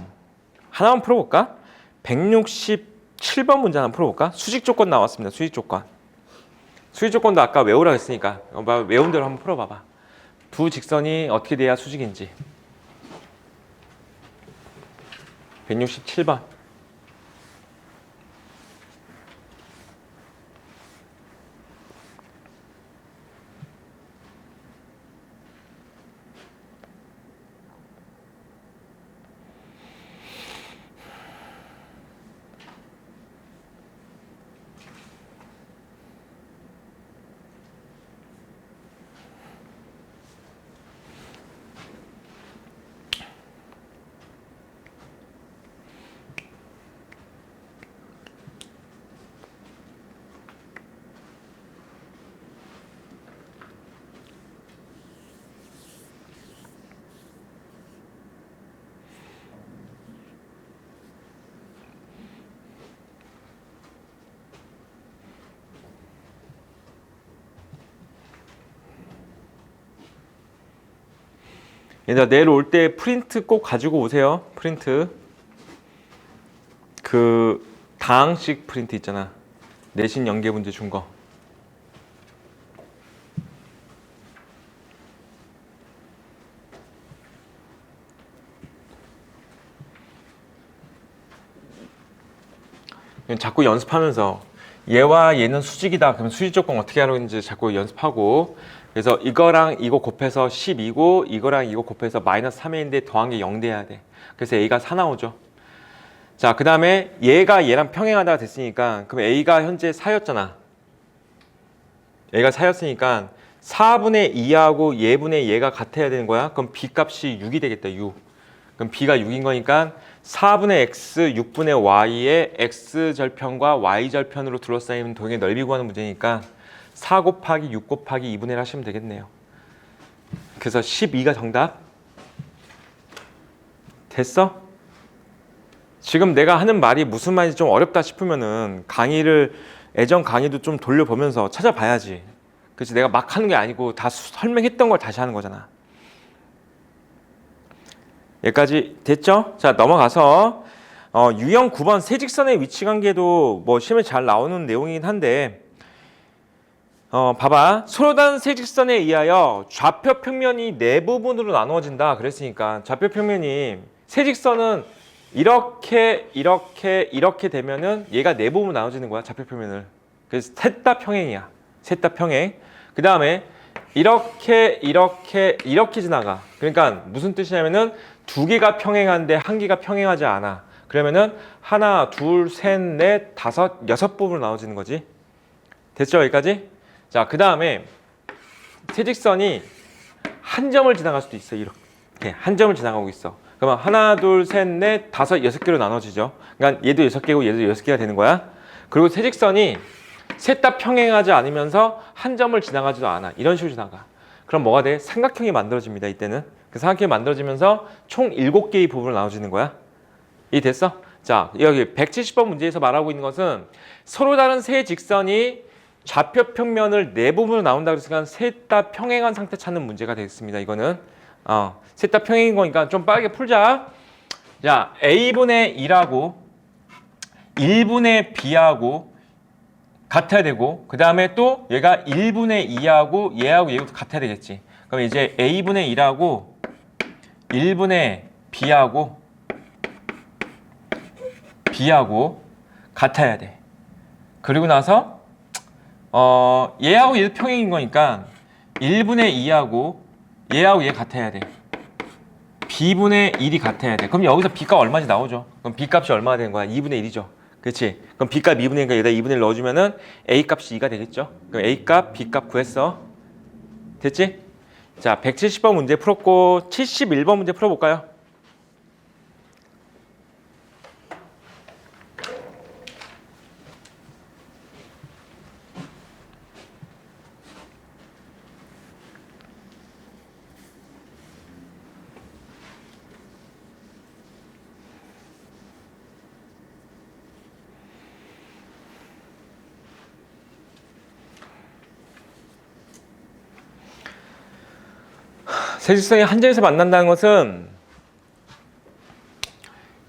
하나만 풀어볼까? 167번 문제 하나 풀어볼까? 수직 조건 나왔습니다. 수직 조건. 수직 조건도 아까 외우라고 했으니까 외운 대로 한번 풀어봐봐. 두 직선이 어떻게 돼야 수직인지. 167번. 얘들아, 내일 올 때 프린트 꼭 가지고 오세요. 프린트. 그 다항식 프린트 있잖아. 내신 연계 문제 준 거. 자꾸 연습하면서 얘와 얘는 수직이다. 그러면 수직 조건 어떻게 하는지 자꾸 연습하고 그래서 이거랑 이거 곱해서 12고 이거랑 이거 곱해서 마이너스 3인데 더한 게 0 돼야 돼. 그래서 a가 4 나오죠. 자, 그 다음에 얘가 얘랑 평행하다가 됐으니까 그럼 a가 현재 4였잖아. a가 4였으니까 4분의 2하고 얘분의 얘가 같아야 되는 거야. 그럼 b 값이 6이 되겠다. 6. 그럼 b가 6인 거니까 4분의 x, 6분의 y의 x절편과 y절편으로 둘러싸인 도형의 넓이 구하는 문제니까 4 곱하기 6 곱하기 2분의 1 하시면 되겠네요. 그래서 12가 정답. 됐어? 지금 내가 하는 말이 무슨 말인지 좀 어렵다 싶으면은 예전 강의도 좀 돌려보면서 찾아봐야지. 그렇지? 내가 막 하는 게 아니고 다 설명했던 걸 다시 하는 거잖아. 여기까지 됐죠? 자, 넘어가서 유형 9번 세직선의 위치 관계도 뭐 시험에 잘 나오는 내용이긴 한데 봐봐. 서로 다른 세직선에 의하여 좌표 평면이 네 부분으로 나누어진다 그랬으니까 좌표 평면이 세직선은 이렇게 되면은 얘가 네 부분으로 나눠지는 거야. 좌표 평면을. 그래서 셋 다 평행이야. 셋 다 평행. 그 다음에 이렇게 지나가. 그러니까 무슨 뜻이냐면은 두 개가 평행한데 한 개가 평행하지 않아. 그러면은 하나, 둘, 셋, 넷, 다섯, 여섯 부분으로 나눠지는 거지. 됐죠? 여기까지? 자, 그 다음에 세직선이 한 점을 지나갈 수도 있어. 이렇게 한 점을 지나가고 있어. 그러면 하나, 둘, 셋, 넷, 다섯, 여섯 개로 나눠지죠. 그러니까 얘도 여섯 개고 얘도 여섯 개가 되는 거야. 그리고 세직선이 셋 다 평행하지 않으면서 한 점을 지나가지도 않아. 이런 식으로 지나가. 그럼 뭐가 돼? 삼각형이 만들어집니다. 이때는. 그 삼각형이 만들어지면서 총 7개의 부분으로 나눠지는 거야. 이 됐어? 자, 여기 170번 문제에서 말하고 있는 것은 서로 다른 세 직선이 좌표 평면을 네 부분으로 나온다 그랬으니까 셋 다 평행한 상태 찾는 문제가 되겠습니다. 이거는 셋 다 평행인 거니까 좀 빠르게 풀자. 자, a분의 1하고 1분의 b하고 같아야 되고 그 다음에 또 얘가 1분의 2하고 얘하고 같아야 되겠지. 그럼 이제 a분의 1하고 1분의 B하고 같아야 돼. 그리고 나서 얘하고 얘도 평행인 거니까 1분의 2하고 얘하고 얘 같아야 돼. B분의 1이 같아야 돼. 그럼 여기서 B값 얼마인지 나오죠. 그럼 B값이 얼마가 되는 거야? 2분의 1이죠. 그렇지? 그럼 B값 2분의 1이니까 여기다 2분의 1 넣어주면은 A값이 2가 되겠죠. 그럼 A값, B값 구했어. 됐지? 자, 170번 문제 풀었고 71번 문제 풀어볼까요? 세직선이 한 점에서 만난다는 것은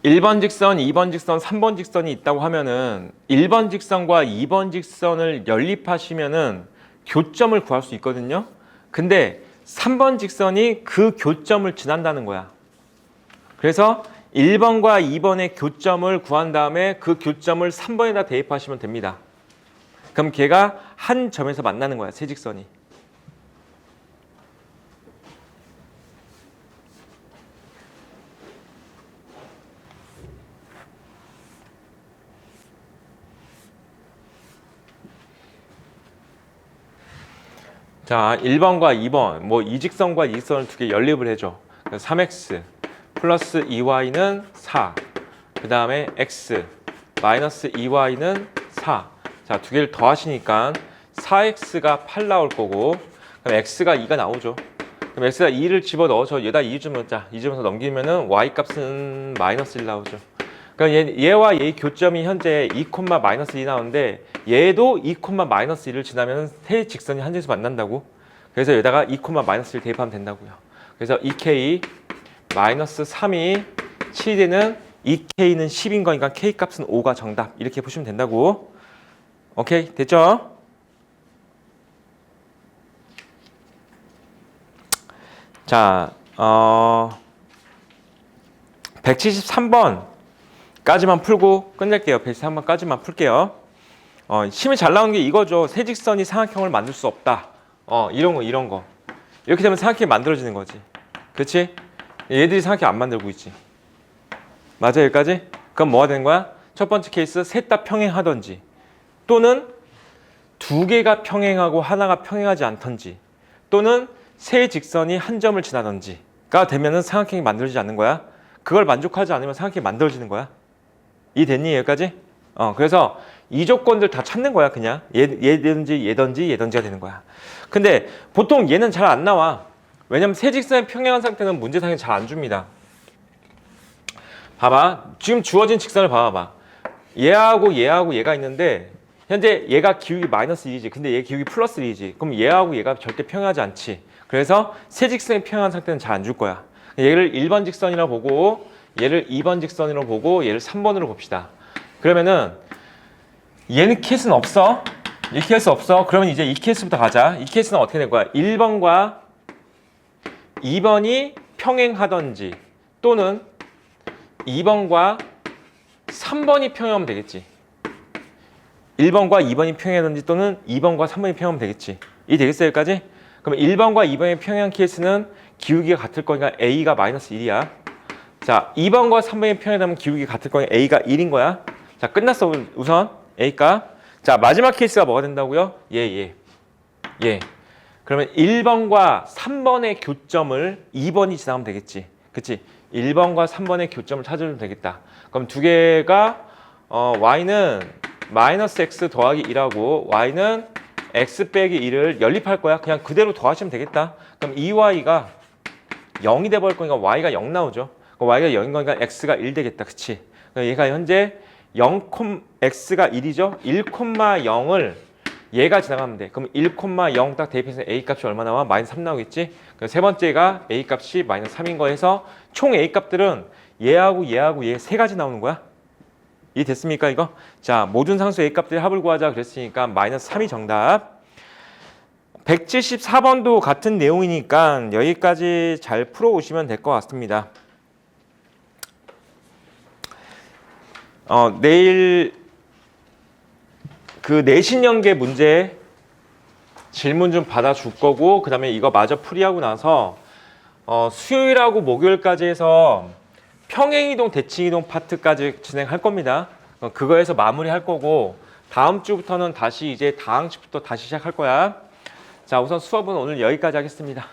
1번 직선, 2번 직선, 3번 직선이 있다고 하면은 1번 직선과 2번 직선을 연립하시면은 교점을 구할 수 있거든요. 근데 3번 직선이 그 교점을 지난다는 거야. 그래서 1번과 2번의 교점을 구한 다음에 그 교점을 3번에다 대입하시면 됩니다. 그럼 걔가 한 점에서 만나는 거야, 세직선이. 자, 1번과 2번, 뭐 이직선과 이직선을 두 개 연립을 해줘. 3x 플러스 2y는 4. 그 다음에 x 마이너스 2y는 4. 자, 두 개를 더하시니까 4x가 8 나올 거고, 그럼 x가 2가 나오죠. 그럼 x가 2를 집어 넣어서 얘다 2 좀 넣자. 2 집어서 넘기면은 y 값은 마이너스 1 나오죠. 그러니까 얘와 얘의 교점이 현재 2, 마이너스 2 나오는데 얘도 2, 마이너스 1을 지나면 세 직선이 한 점에서 만난다고. 그래서 여기다가 2, 마이너스 1 대입하면 된다고요. 그래서 2k 마이너스 3이 7이 되는 2k는 10인 거니까 k 값은 5가 정답. 이렇게 보시면 된다고. 오케이, 됐죠? 자, 173번까지만 풀고 끝낼게요. 173번까지만 풀게요. 심이 잘 나오는 게 이거죠. 세직선이 삼각형을 만들 수 없다. 이런 거. 이렇게 되면 삼각형이 만들어지는 거지. 그렇지? 얘들이 삼각형 안 만들고 있지. 맞아, 여기까지? 그럼 뭐가 되는 거야? 첫 번째 케이스, 셋 다 평행하던지, 또는 두 개가 평행하고 하나가 평행하지 않던지, 또는 세 직선이 한 점을 지나던지가 되면은 삼각형이 만들어지지 않는 거야. 그걸 만족하지 않으면 삼각형이 만들어지는 거야. 이해됐니, 여기까지? 그래서 이 조건들 다 찾는 거야, 그냥. 얘든지가 되는 거야. 근데 보통 얘는 잘 안 나와. 왜냐면 세 직선이 평행한 상태는 문제상에 잘 안 줍니다. 봐봐. 지금 주어진 직선을 봐봐. 얘하고 얘가 있는데 현재 얘가 기울기 마이너스 1이지. 근데 얘 기울기 플러스 1이지. 그럼 얘하고 얘가 절대 평행하지 않지. 그래서 세 직선이 평행한 상태는 잘 안 줄 거야. 얘를 1번 직선이라고 보고, 얘를 2번 직선으로 보고, 얘를 3번으로 봅시다. 그러면은 얘는 케이스는 없어. 이 케이스 없어. 그러면 이제 이 케이스부터 가자. 이 케이스는 어떻게 될 거야? 1번과 2번이 평행하던지, 또는 2번과 3번이 평행하면 되겠지. 1번과 2번이 평행하던지, 또는 2번과 3번이 평행하면 되겠지. 이 되겠어요, 여기까지? 그럼 1번과 2번의 평행한 케이스는 기울기가 같을 거니까 A가 마이너스 1이야. 자, 2번과 3번이 평행하면 기울기가 같을 거니까 A가 1인 거야. 자, 끝났어. 우선 A가. 자, 마지막 케이스가 뭐가 된다고요? 얘. 그러면 1번과 3번의 교점을 2번이 지나가면 되겠지. 그치? 1번과 3번의 교점을 찾으면 되겠다. 그럼 두 개가 y는 마이너스 x 더하기 1하고 y는 x 빼기 1을 연립할 거야. 그냥 그대로 더하시면 되겠다. 그럼 2y가 0이 돼버릴 거니까 y가 0 나오죠. 그럼 y가 0인 거니까 x가 1 되겠다. 그치? 얘가 현재 x가 1이죠. 1,0을 얘가 지나가면 돼. 그럼 1,0 딱 대입해서 a 값이 얼마 나와? 마이너스 3 나오겠지? 세 번째가 a 값이 마이너스 3인 거에서 총 a 값들은 얘하고 얘 세 가지 나오는 거야. 이해됐습니까, 이거? 자, 모든 상수 a 값들 합을 구하자 그랬으니까 마이너스 3이 정답. 174번도 같은 내용이니까 여기까지 잘 풀어오시면 될 것 같습니다. 내일 그 내신 연계 문제 질문 좀 받아줄 거고, 그 다음에 이거 마저 풀이하고 나서 수요일하고 목요일까지 해서 평행이동, 대칭이동 파트까지 진행할 겁니다. 그거에서 마무리할 거고, 다음 주부터는 다시 이제 다항식부터 다시 시작할 거야. 자, 우선 수업은 오늘 여기까지 하겠습니다.